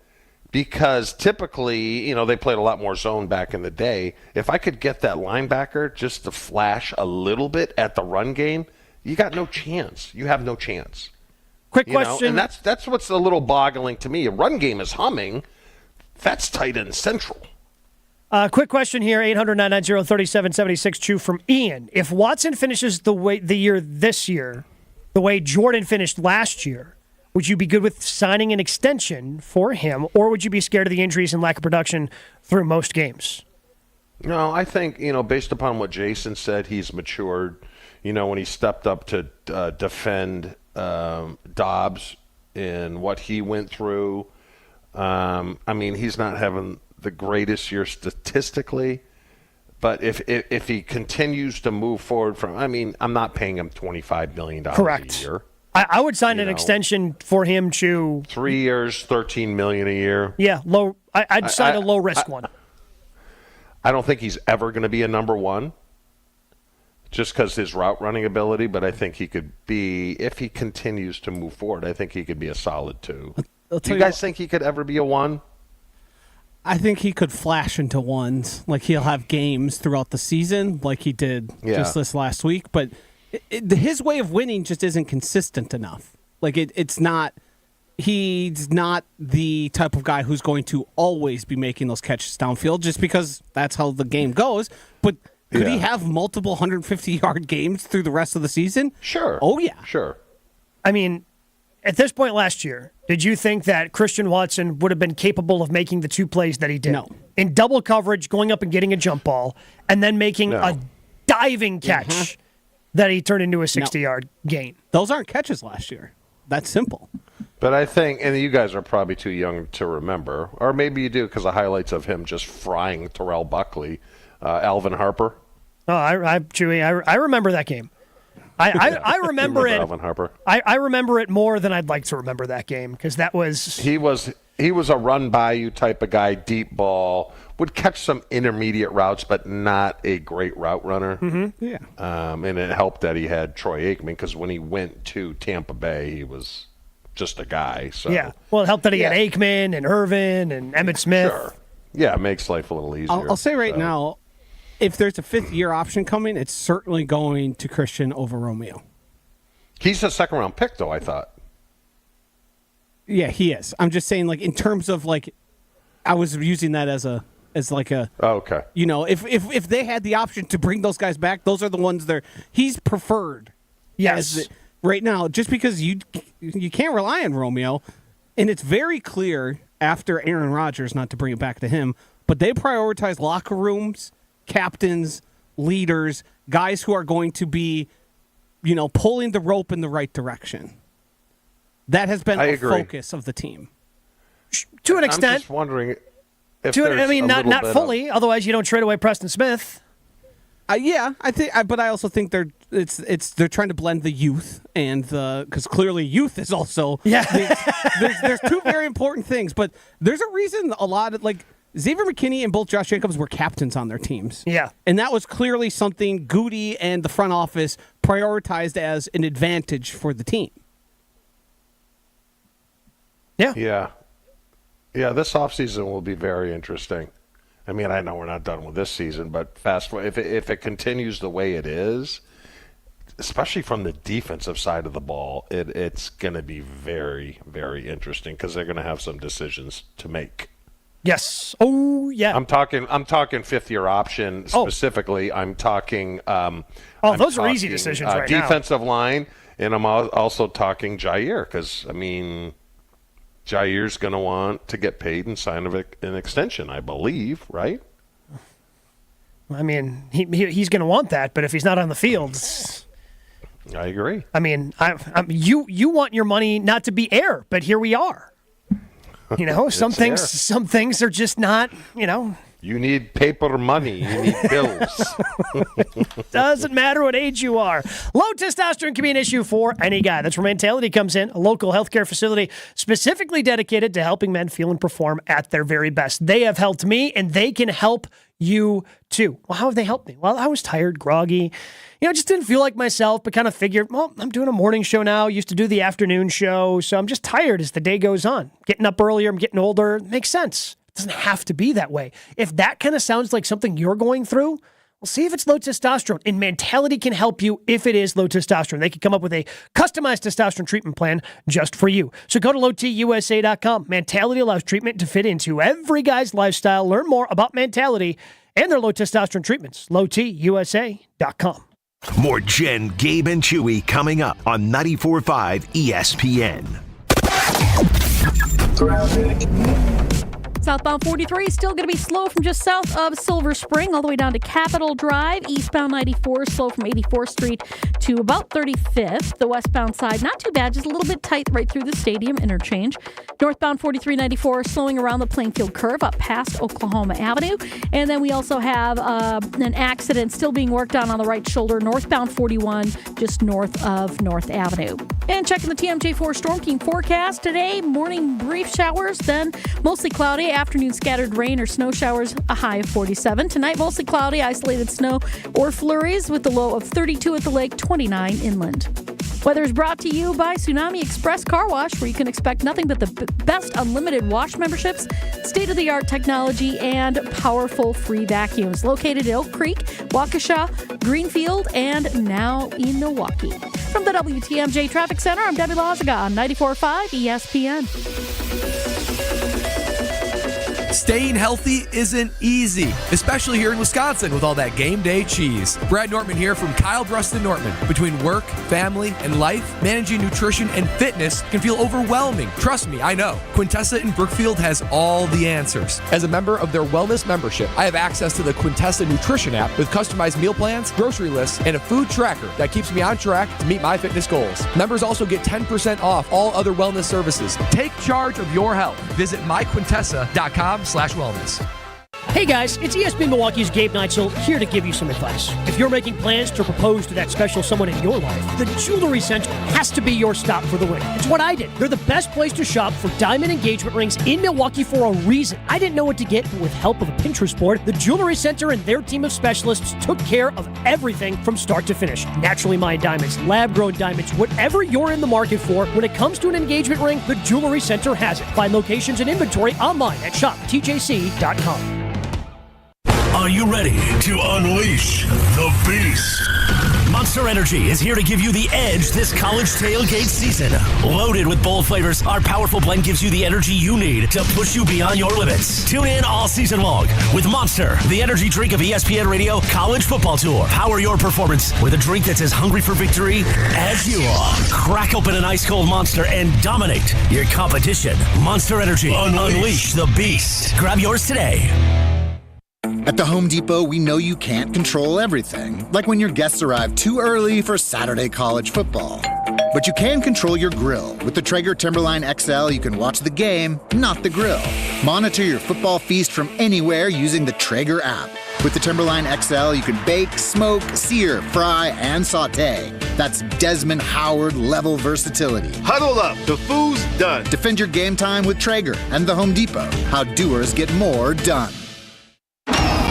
because typically, they played a lot more zone back in the day. If I could get that linebacker just to flash a little bit at the run game, you got no chance. You have no chance. Quick question. And that's what's a little boggling to me. A run game is humming. That's tight end central. Quick question here, 800-990-3776, Chew, from Ian. If Watson finishes the year this year, the way Jordan finished last year, would you be good with signing an extension for him, or would you be scared of the injuries and lack of production through most games? No, I think, based upon what Jason said, he's matured. When he stepped up to defend Dobbs and what he went through, he's not having the greatest year statistically, but if he continues to move forward I'm not paying him $25 million a year. I would sign an extension for him to 3 years, $13 million a year. Yeah, low. I'd sign a low risk one. I don't think he's ever going to be a number 1. Just because his route running ability, but I think he could be, if he continues to move forward, I think he could be a solid 2. Do you guys think he could ever be a 1? I think he could flash into 1s. Like, he'll have games throughout the season like he did just this last week. But his way of winning just isn't consistent enough. Like, he's not the type of guy who's going to always be making those catches downfield just because that's how the game goes. But could he have multiple 150-yard games through the rest of the season? Sure. Oh, yeah. Sure. At this point last year, did you think that Christian Watson would have been capable of making the 2 plays that he did? No. In double coverage, going up and getting a jump ball, and then making a diving catch that he turned into a 60-yard gain. Those aren't catches last year. That's simple. But I think, and you guys are probably too young to remember, or maybe you do because of highlights of him just frying Terrell Buckley, Alvin Harper. Oh, Chewy, I remember that game. I remember it. Alvin Harper. I remember it more than I'd like to remember that game because that was he was a run by you type of guy, deep ball, would catch some intermediate routes, but not a great route runner. Mm-hmm. Yeah. And it helped that he had Troy Aikman because when he went to Tampa Bay, he was just a guy. So yeah. Well, it helped that he had Aikman and Irvin and Emmitt Smith. Sure. Yeah, it makes life a little easier. I'll say right now, if there's a 5th-year option coming, it's certainly going to Christian over Romeo. He's a second-round pick, though, I thought. Yeah, he is. I'm just saying, like, in terms of, like, I was using that as like a. Oh, okay. If they had the option to bring those guys back, those are the ones he's preferred. Yes. Right now, just because you can't rely on Romeo, and it's very clear after Aaron Rodgers, not to bring it back to him, but they prioritize locker rooms, captains, leaders, guys who are going to be, pulling the rope in the right direction. That has been a focus of the team. To an extent. I'm just wondering if not fully. Otherwise, you don't trade away Preston Smith. Yeah, I think, but I also think they're trying to blend the youth and because clearly youth is also there's 2 very important things, but there's a reason a lot of Xavier McKinney and both Josh Jacobs were captains on their teams. Yeah. And that was clearly something Goody and the front office prioritized as an advantage for the team. Yeah. Yeah. Yeah, this offseason will be very interesting. I know we're not done with this season, but fast forward, if it continues the way it is, especially from the defensive side of the ball, it's going to be very, very interesting because they're going to have some decisions to make. Yes. Oh, yeah. I'm talking fifth-year option specifically. I'm talking. Those are easy decisions right now. Defensive line, and I'm also talking Jair because Jair's going to want to get paid and sign an extension, I believe, right? I mean, he's going to want that, but if he's not on the field, I agree. I mean, you want your money not to be air, but here we are. Some things are just not. You need paper money. You need bills. Doesn't matter what age you are. Low testosterone can be an issue for any guy. That's where Mentality comes in, a local healthcare facility specifically dedicated to helping men feel and perform at their very best. They have helped me, and they can help you too. Well, how have they helped me? Well, I was tired, groggy, just didn't feel like myself, but kind of figured, well, I'm doing a morning show now. Used to do the afternoon show, so I'm just tired as the day goes on. Getting up earlier, I'm getting older. It makes sense. It doesn't have to be that way. If that kind of sounds like something you're going through, well, see if it's low testosterone. And Mentality can help you if it is low testosterone. They can come up with a customized testosterone treatment plan just for you. So go to lowtusa.com. Mentality allows treatment to fit into every guy's lifestyle. Learn more about Mentality and their low testosterone treatments. lowtusa.com. More Jen, Gabe, and Chewy coming up on 94.5 ESPN. Southbound 43 is still going to be slow from just south of Silver Spring all the way down to Capitol Drive. Eastbound 94 is slow from 84th Street to about 35th. The westbound side, not too bad, just a little bit tight right through the stadium interchange. Northbound 4394 slowing around the Plainfield Curve up past Oklahoma Avenue. And then we also have an accident still being worked on the right shoulder, northbound 41, just north of North Avenue. And checking the TMJ4 Storm Team forecast today, morning brief showers, then mostly cloudy, afternoon scattered rain or snow showers, a high of 47. Tonight, mostly cloudy, isolated snow or flurries with the low of 32 at the lake, 29 inland. Weather is brought to you by Tsunami Express Car Wash, where you can expect nothing but the best unlimited wash memberships, state-of-the-art technology, and powerful free vacuums. Located at Oak Creek, Waukesha, Greenfield, and now in Milwaukee. From the WTMJ Traffic Center, I'm Debbie Loziga on 94.5 ESPN. Staying healthy isn't easy, especially here in Wisconsin with all that game day cheese. Brad Nortman here from Kyle Bruston Nortman. Between work, family, and life, managing nutrition and fitness can feel overwhelming. Trust me, I know. Quintessa in Brookfield has all the answers. As a member of their wellness membership, I have access to the Quintessa Nutrition app with customized meal plans, grocery lists, and a food tracker that keeps me on track to meet my fitness goals. Members also get 10% off all other wellness services. Take charge of your health. Visit myquintessa.com/wellness. Hey guys, it's ESPN Milwaukee's Gabe Neitzel here to give you some advice. If you're making plans to propose to that special someone in your life, the Jewelry Center has to be your stop for the ring. It's what I did. They're the best place to shop for diamond engagement rings in Milwaukee for a reason. I didn't know what to get, but with help of a Pinterest board, the Jewelry Center and their team of specialists took care of everything from start to finish. Naturally mined diamonds, lab-grown diamonds, whatever you're in the market for, when it comes to an engagement ring, the Jewelry Center has it. Find locations and inventory online at shoptjc.com. Are you ready to unleash the beast? Monster Energy is here to give you the edge this college tailgate season. Loaded with bold flavors, our powerful blend gives you the energy you need to push you beyond your limits. Tune in all season long with Monster, the energy drink of ESPN Radio College Football Tour. Power your performance with a drink that's as hungry for victory as you are. Crack open an ice-cold Monster and dominate your competition. Monster Energy. Unleash the beast. Grab yours today. At the Home Depot, we know you can't control everything, like when your guests arrive too early for Saturday college football. But you can control your grill. With the Traeger Timberline XL, you can watch the game, not the grill. Monitor your football feast from anywhere using the Traeger app. With the Timberline XL, you can bake, smoke, sear, fry, and saute. That's Desmond Howard level versatility. Huddle up, the food's done. Defend your game time with Traeger and the Home Depot. How doers get more done.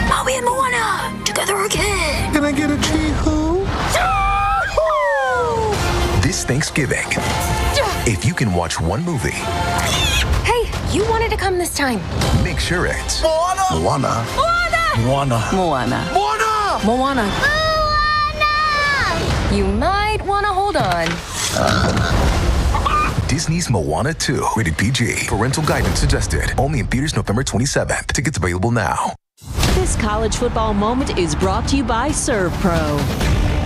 Maui and Moana, together again. Can I get a Chee-hoo? This Thanksgiving, if you can watch one movie, Hey, you wanted to come this time. make sure it's Moana. Moana. Moana. Moana. Moana. Moana. You might want to hold on. Disney's Moana 2. Rated PG. Parental guidance suggested. Only in theaters November 27th. Tickets available now. This college football moment is brought to you by Serve Pro.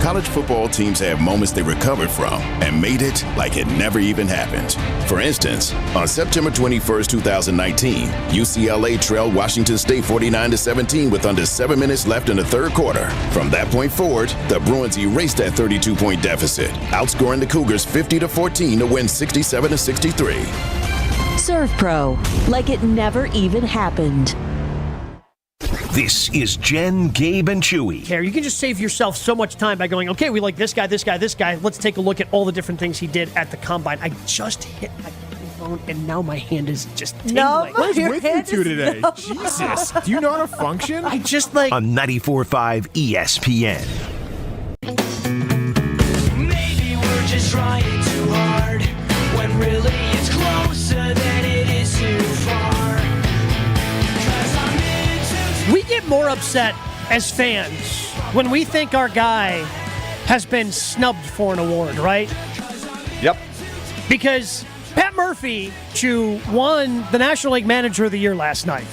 College football teams have moments they recovered from and made it like it never even happened. For instance, on September 21st, 2019, UCLA trailed Washington State 49-17 with under 7 minutes left in the third quarter. From that point forward, the Bruins erased that 32-point deficit, outscoring the Cougars 50-14 to win 67-63. Serve Pro, like it never even happened. This is Jen, Gabe, and Chewy. Here, you can just save yourself so much time by going, okay, we like this guy, this guy, this guy. Let's take a look at all the different things he did at the combine. I just hit my phone, and now my hand is just tingling. No, What's your with you hand two is today? numb. Jesus. Do you know how to function? I just like... On 94.5 ESPN. Maybe we're just trying too hard when really it's closer than it is too far. We get more upset as fans when we think our guy has been snubbed for an award, right? Yep. Because Pat Murphy, won the National League Manager of the Year last night.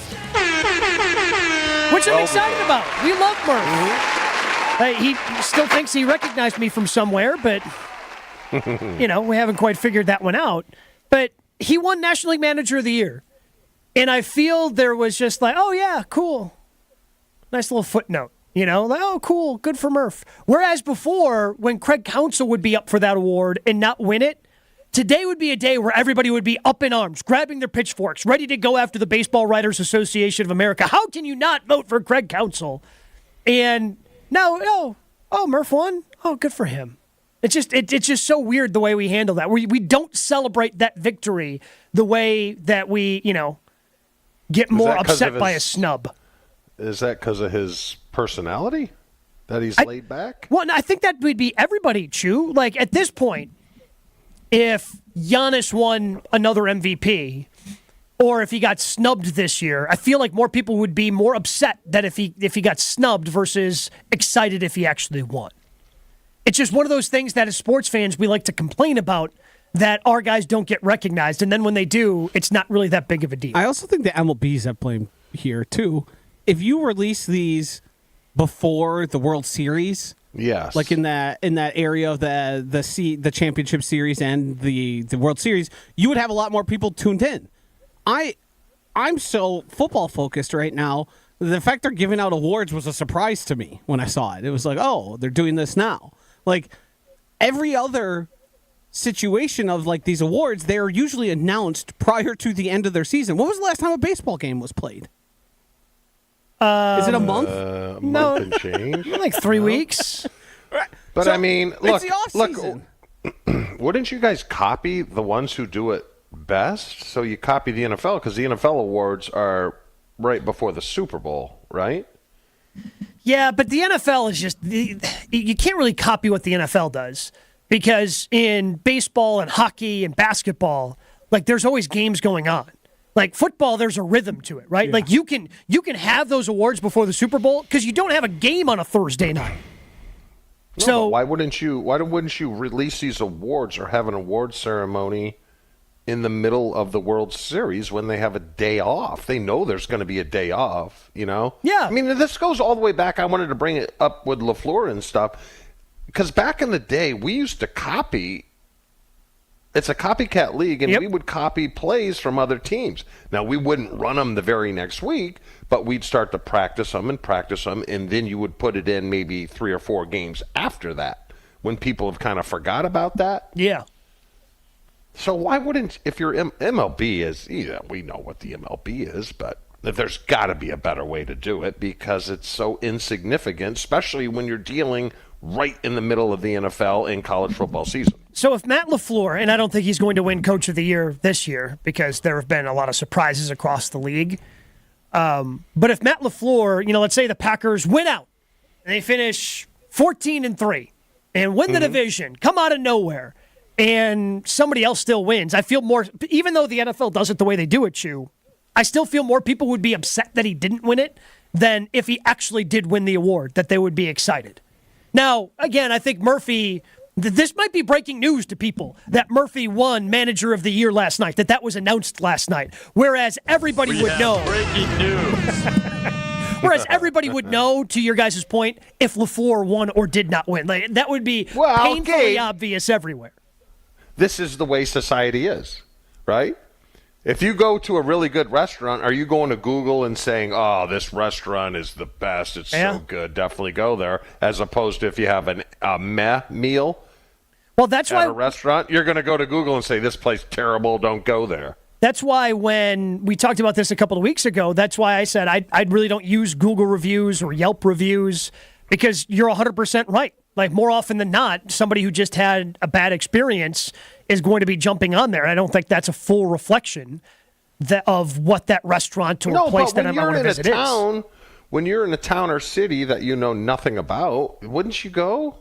Which I'm excited about. We love Murphy. He still thinks he recognized me from somewhere, but, we haven't quite figured that one out. But he won National League Manager of the Year. And I feel there was just like, oh, yeah, cool. Nice little footnote, like, oh, cool, good for Murph. Whereas before, when Craig Counsell would be up for that award and not win it, today would be a day where everybody would be up in arms, grabbing their pitchforks, ready to go after the Baseball Writers Association of America. How can you not vote for Craig Counsell? And no, Murph won? Oh, good for him. It's just so weird the way we handle that. We don't celebrate that victory the way that we, get more upset by a snub. Is that because of his personality? That he's laid back? Well, I think that would be everybody, Chew. Like, at this point, if Giannis won another MVP, or if he got snubbed this year, I feel like more people would be more upset that if he got snubbed versus excited if he actually won. It's just one of those things that as sports fans we like to complain about, that our guys don't get recognized, and then when they do, it's not really that big of a deal. I also think the MLB's at blame here, too. If you release these before the World Series, yes, like in that area of the championship series and the World Series, you would have a lot more people tuned in. I'm so football focused right now. The fact they're giving out awards was a surprise to me when I saw it. It was like, oh, they're doing this now. Like every other situation of like these awards, they're usually announced prior to the end of their season. When was the last time a baseball game was played? Is it a month? Month and change. Like 3 weeks. But So, I mean, it's the off-season. Wouldn't you guys copy the ones who do it best? So you copy the NFL because the NFL awards are right before the Super Bowl, right? Yeah, but the NFL is just you can't really copy what the NFL does because in baseball and hockey and basketball, like there's always games going on. Like football, there's a rhythm to it, right? Yeah. Like you can have those awards before the Super Bowl because you don't have a game on a Thursday night. No, so why wouldn't you release these awards or have an award ceremony in the middle of the World Series when they have a day off? They know there's going to be a day off, Yeah. I mean, this goes all the way back. I wanted to bring it up with LaFleur and stuff because back in the day, we used to copy. It's a copycat league, and we would copy plays from other teams. Now, we wouldn't run them the very next week, but we'd start to practice them, and then you would put it in maybe 3 or 4 games after that when people have kind of forgot about that. Yeah. So why wouldn't, if your MLB is, we know what the MLB is, but there's got to be a better way to do it because it's so insignificant, especially when you're dealing right in the middle of the NFL and college football season. So if Matt LaFleur, and I don't think he's going to win Coach of the Year this year because there have been a lot of surprises across the league. But if Matt LaFleur, let's say the Packers win out and they finish 14-3 and win the division, come out of nowhere, and somebody else still wins, I feel more, even though the NFL does it the way they do it, Chew, I still feel more people would be upset that he didn't win it than if he actually did win the award, that they would be excited. Now, again, I think Murphy This might be breaking news to people that Murphy won Manager of the Year last night, that was announced last night, whereas everybody would know. Breaking news. Whereas everybody would know, to your guys' point, if LaFleur won or did not win. Like, that would be painfully Gabe, obvious everywhere. This is the way society is, right? If you go to a really good restaurant, are you going to Google and saying, oh, this restaurant is the best, it's so good, definitely go there, as opposed to if you have a meh meal that's at a restaurant, you're going to go to Google and say, this place terrible, don't go there. That's why when we talked about this a couple of weeks ago, that's why I said I really don't use Google reviews or Yelp reviews, because you're 100% right. Like, more often than not, somebody who just had a bad experience is going to be jumping on there. I don't think that's a full reflection of what that restaurant or place that I might want to visit is. When you're in a town or city that you know nothing about, wouldn't you go?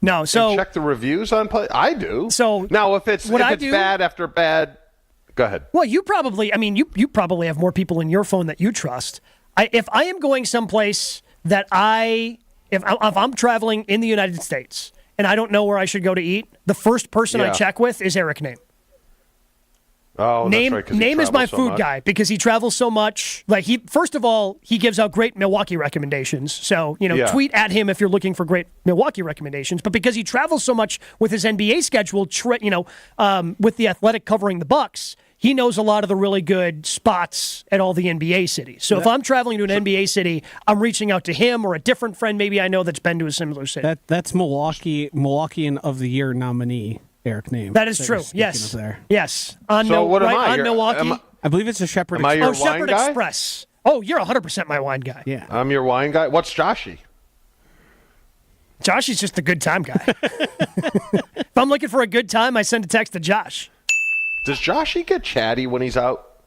No, so and check the reviews on place. I do. So now, if it's bad after bad, go ahead. Well, you probably probably have more people in your phone that you trust. If I am going someplace that if I'm traveling in the United States and I don't know where I should go to eat, the first person I check with is Eric Name. Oh, Name, that's right, Name is my food guy because he travels so much. Like, first of all, he gives out great Milwaukee recommendations. So, tweet at him if you're looking for great Milwaukee recommendations. But because he travels so much with his NBA schedule, with the Athletic covering the Bucks, he knows a lot of the really good spots at all the NBA cities. So if I'm traveling to an NBA city, I'm reaching out to him or a different friend maybe I know that's been to a similar city. That's Milwaukeean of the Year nominee, Eric Name. That is true. Yes. Yes. On Milwaukee. I believe it's a Shepherd Express. Am I your wine Shepherd guy? Express. Oh, you're 100% my wine guy. Yeah. I'm your wine guy. What's Joshy? Joshy's just a good time guy. If I'm looking for a good time, I send a text to Josh. Does Joshy get chatty when he's out?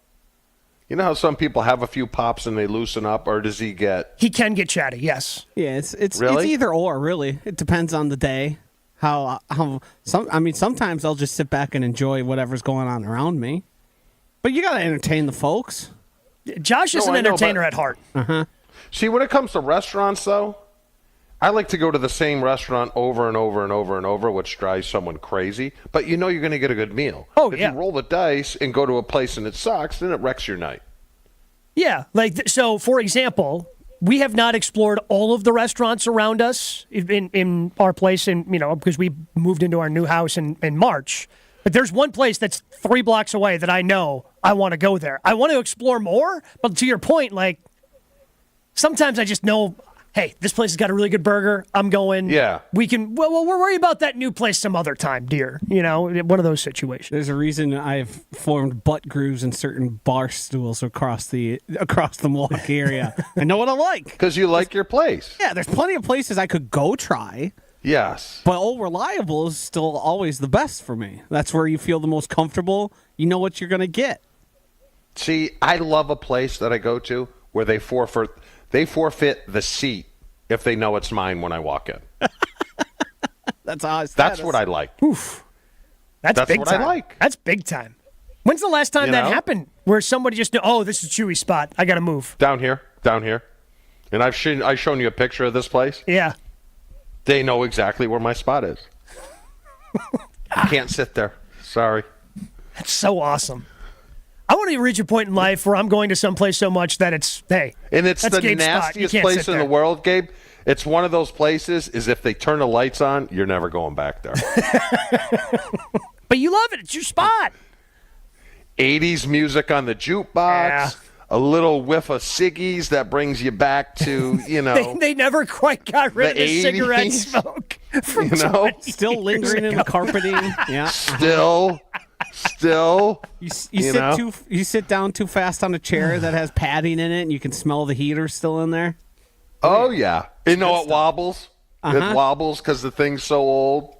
You know how some people have a few pops and they loosen up, or does he get... He can get chatty, yes. Yeah, it's really? It's either or, really. It depends on the day. Sometimes I'll just sit back and enjoy whatever's going on around me. But you got to entertain the folks. Josh is an entertainer at heart. Uh-huh. See, when it comes to restaurants, though, I like to go to the same restaurant over and over and over and over, which drives someone crazy. But you know you're going to get a good meal. If you roll the dice and go to a place and it sucks, then it wrecks your night. Yeah. So, for example, we have not explored all of the restaurants around us in our place, because we moved into our new house in March. But there's one place that's 3 blocks away that I know I want to go there. I want to explore more, but to your point, sometimes I just know, hey, this place has got a really good burger. I'm going. Yeah. We'll worry about that new place some other time, dear. One of those situations. There's a reason I've formed butt grooves in certain bar stools across the Milwaukee area. I know what I like. Because you like your place. Yeah, there's plenty of places I could go try. Yes. But Old Reliable is still always the best for me. That's where you feel the most comfortable. You know what you're going to get. See, I love a place that I go to where they forfeit the seat if they know it's mine when I walk in. That's how That's what I like. Oof. That's big what time. I like. That's big time. When's the last time that happened where somebody just knew, oh, this is Chewy's spot, I got to move? Down here. And I've shown you a picture of this place. Yeah. They know exactly where my spot is. Can't sit there. Sorry. That's so awesome. I want to reach a point in life where I'm going to someplace so much that it's, hey. And it's that's the Gabe's nastiest spot. place in the world, Gabe. It's one of those places is if they turn the lights on, you're never going back there. But you love it. It's your spot. 80s music on the jukebox. Yeah. A little whiff of ciggies that brings you back to, they never quite got rid of the 80s. cigarette smoke. From Still lingering in the carpeting. Yeah. Still. You sit down too fast on a chair that has padding in it, and you can smell the heater still in there. Oh, yeah. It wobbles. It wobbles because the thing's so old.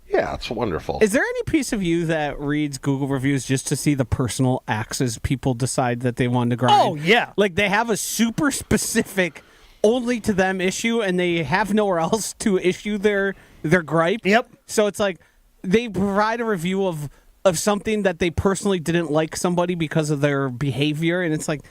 Yeah, it's wonderful. Is there any piece of you that reads Google reviews just to see the personal axes people decide that they want to grind? Oh, yeah. Like they have a super specific, only to them issue, and they have nowhere else to issue their gripe. Yep. So it's like they provide a review of something that they personally didn't like somebody because of their behavior, and it's like,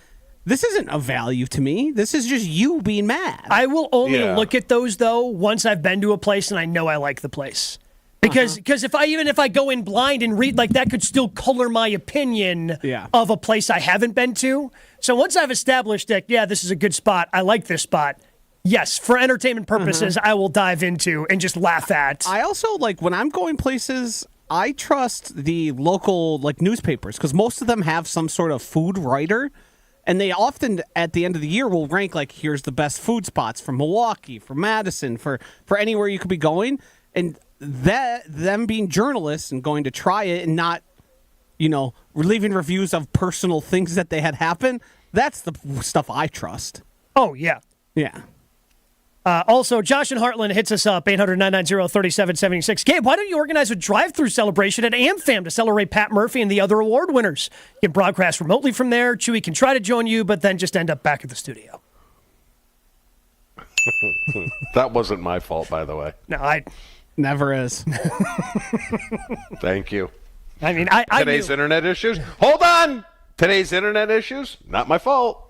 this isn't of value to me. This is just you being mad. I will only look at those, though, once I've been to a place and I know I like the place. Because if I go in blind and read, like, that could still color my opinion of a place I haven't been to. So once I've established that, this is a good spot, I like this spot, yes, for entertainment purposes, I will dive into and just laugh at. I also, like, when I'm going places, I trust the local, like, newspapers, because most of them have some sort of food writer, and they often, at the end of the year, will rank, like, here's the best food spots for Milwaukee, for Madison, for anywhere you could be going. And them being journalists and going to try it and not, leaving reviews of personal things that they had happen, that's the stuff I trust. Oh, yeah. Yeah. Also, Josh in Heartland hits us up, 800-990-3776. Gabe, why don't you organize a drive-through celebration at AmFam to celebrate Pat Murphy and the other award winners? You can broadcast remotely from there. Chewy can try to join you, but then just end up back at the studio. That wasn't my fault, by the way. No, never is. Thank you. I mean, Today's internet issues? Hold on! Today's internet issues? Not my fault.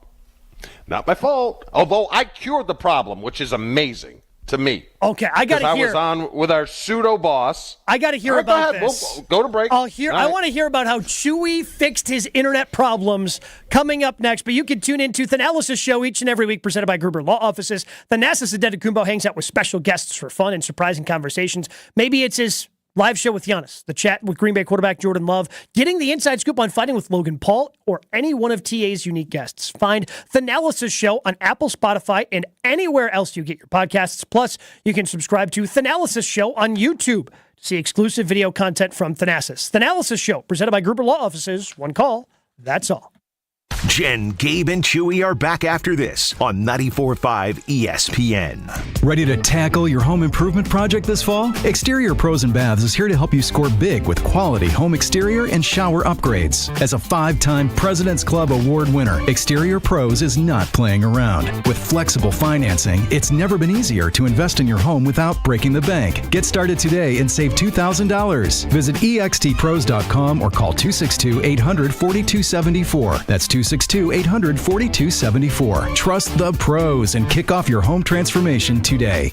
Not my fault. Although I cured the problem, which is amazing to me. Okay, I got to hear. I was on with our pseudo boss. I got to hear about this. We'll go to break. I want to hear about how Chewy fixed his internet problems coming up next. But you can tune into Thanalysis Show each and every week, presented by Gruber Law Offices. Thanasis Adetokumbo hangs out with special guests for fun and surprising conversations. Maybe it's his live show with Giannis, the chat with Green Bay quarterback Jordan Love, getting the inside scoop on fighting with Logan Paul, or any one of TA's unique guests. Find Thanalysis Show on Apple, Spotify, and anywhere else you get your podcasts. Plus, you can subscribe to Thanalysis Show on YouTube to see exclusive video content from Thanasis. Thanalysis Show, presented by Gruber Law Offices. One call, that's all. Jen, Gabe, and Chewy are back after this on 94.5 ESPN. Ready to tackle your home improvement project this fall? Exterior Pros and Baths is here to help you score big with quality home exterior and shower upgrades. As a 5-time President's Club Award winner, Exterior Pros is not playing around. With flexible financing, it's never been easier to invest in your home without breaking the bank. Get started today and save $2,000. Visit extpros.com or call 262-800-4274. That's 262-800-4274. Trust the pros and kick off your home transformation today.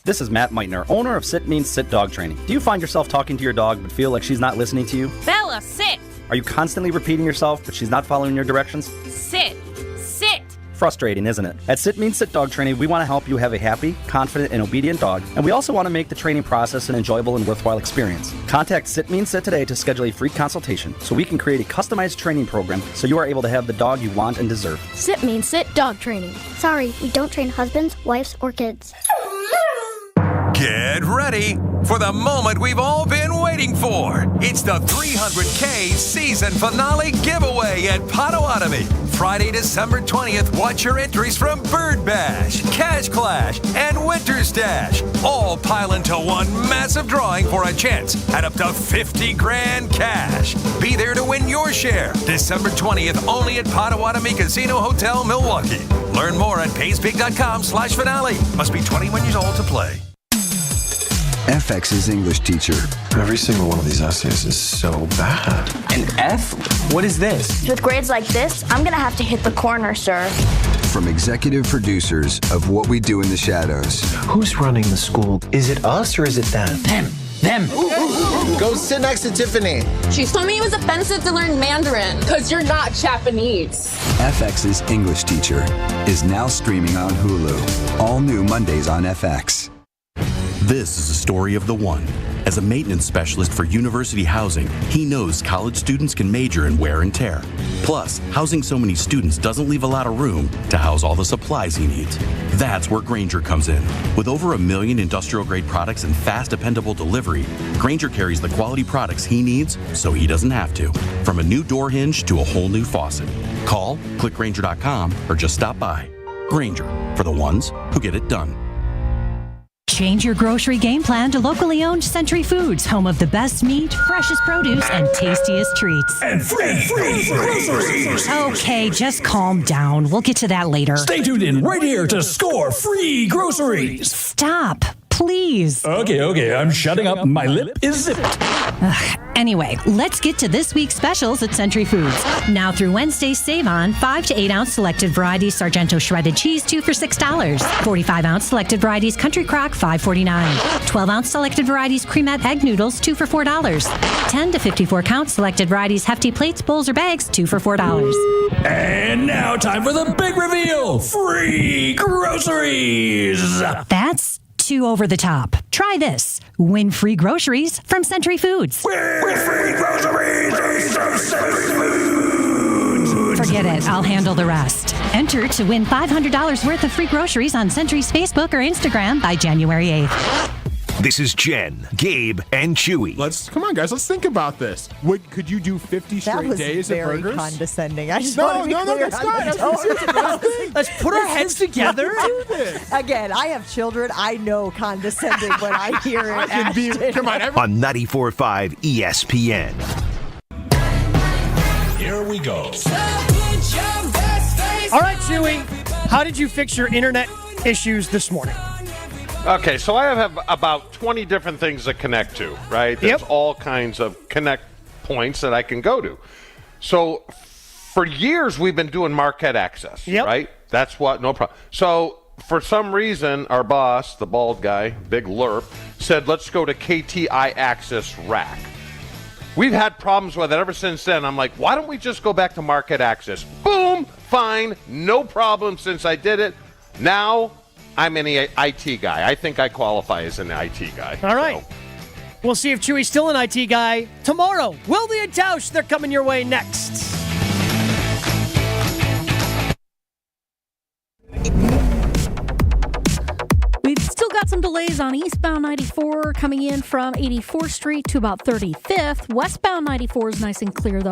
This is Matt Meitner, owner of Sit Means Sit Dog Training. Do you find yourself talking to your dog but feel like she's not listening to you? Bella, sit! Are you constantly repeating yourself but she's not following your directions? Sit! Sit! Frustrating, isn't it? At Sit Means Sit Dog Training, we want to help you have a happy, confident, and obedient dog, and we also want to make the training process an enjoyable and worthwhile experience. Contact Sit Means Sit today to schedule a free consultation so we can create a customized training program so you are able to have the dog you want and deserve. Sit Means Sit Dog Training. Sorry, we don't train husbands, wives, or kids. Get ready for the moment we've all been waiting for. It's the 300K season finale giveaway at Potawatomi. Friday, December 20th, watch your entries from Bird Bash, Cash Clash, and Winter Stash. All pile into one massive drawing for a chance at up to 50 grand cash. Be there to win your share. December 20th, only at Potawatomi Casino Hotel, Milwaukee. Learn more at paysbig.com/finale. Must be 21 years old to play. FX's English teacher. Every single one of these essays is so bad. An F? What is this? With grades like this, I'm gonna have to hit the corner, sir. From executive producers of What We Do in the Shadows. Who's running the school? Is it us or is it them? Them. Go sit next to Tiffany. She told me it was offensive to learn Mandarin. Because you're not Japanese. FX's English teacher is now streaming on Hulu. All new Mondays on FX. This is the story of the one. As a maintenance specialist for university housing, he knows college students can major in wear and tear. Plus, housing so many students doesn't leave a lot of room to house all the supplies he needs. That's where Grainger comes in. With over 1 million industrial-grade products and fast, dependable delivery, Grainger carries the quality products he needs so he doesn't have to. From a new door hinge to a whole new faucet. Call, click Grainger.com, or just stop by. Grainger, for the ones who get it done. Change your grocery game plan to locally owned Century Foods, home of the best meat, freshest produce, and tastiest treats. And free groceries. Okay, just calm down. We'll get to that later. Stay tuned in right here to score free groceries. Stop. Please. Okay, I'm shutting up. My lip is zipped. Anyway, let's get to this week's specials at Century Foods. Now through Wednesday, save on 5 to 8 ounce selected varieties Sargento shredded cheese, 2 for $6. 45 ounce selected varieties Country Crock, $5.49. 12 ounce selected varieties Cremette egg noodles, 2 for $4. 10 to 54 count selected varieties Hefty plates, bowls, or bags, 2 for $4. And now time for the big reveal. Free groceries. That's too over the top. Try this. Win free groceries from Century Foods. Free groceries from Century Foods. Forget it. I'll handle the rest. Enter to win $500 worth of free groceries on Century's Facebook or Instagram by January 8th. This is Jen, Gabe, and Chewy. Come on, guys. Let's think about this. Could you do 50 straight days of burgers? That was very condescending. I just No, want to be clear that's on not. the Let's put our heads together. Do this. Again, I have children. I know condescending when I hear it. I can be. Come on, On 94.5 ESPN. Here we go. All right, Chewy, how did you fix your internet issues this morning? Okay, so I have about 20 different things to connect to, right? There's all kinds of connect points that I can go to. So for years, we've been doing Marquette access, right? That's what, no problem. So for some reason, our boss, the bald guy, Big Lerp, said, let's go to KTI access rack. We've had problems with it ever since then. I'm like, why don't we just go back to Marquette access? Boom, fine, no problem since I did it. Now I'm an IT guy. I think I qualify as an IT guy. All right. So. We'll see if Chewy's still an IT guy tomorrow. Wildy and Tausch, they're coming your way next. We've still got some delays on eastbound 94 coming in from 84th Street to about 35th. Westbound 94 is nice and clear, though.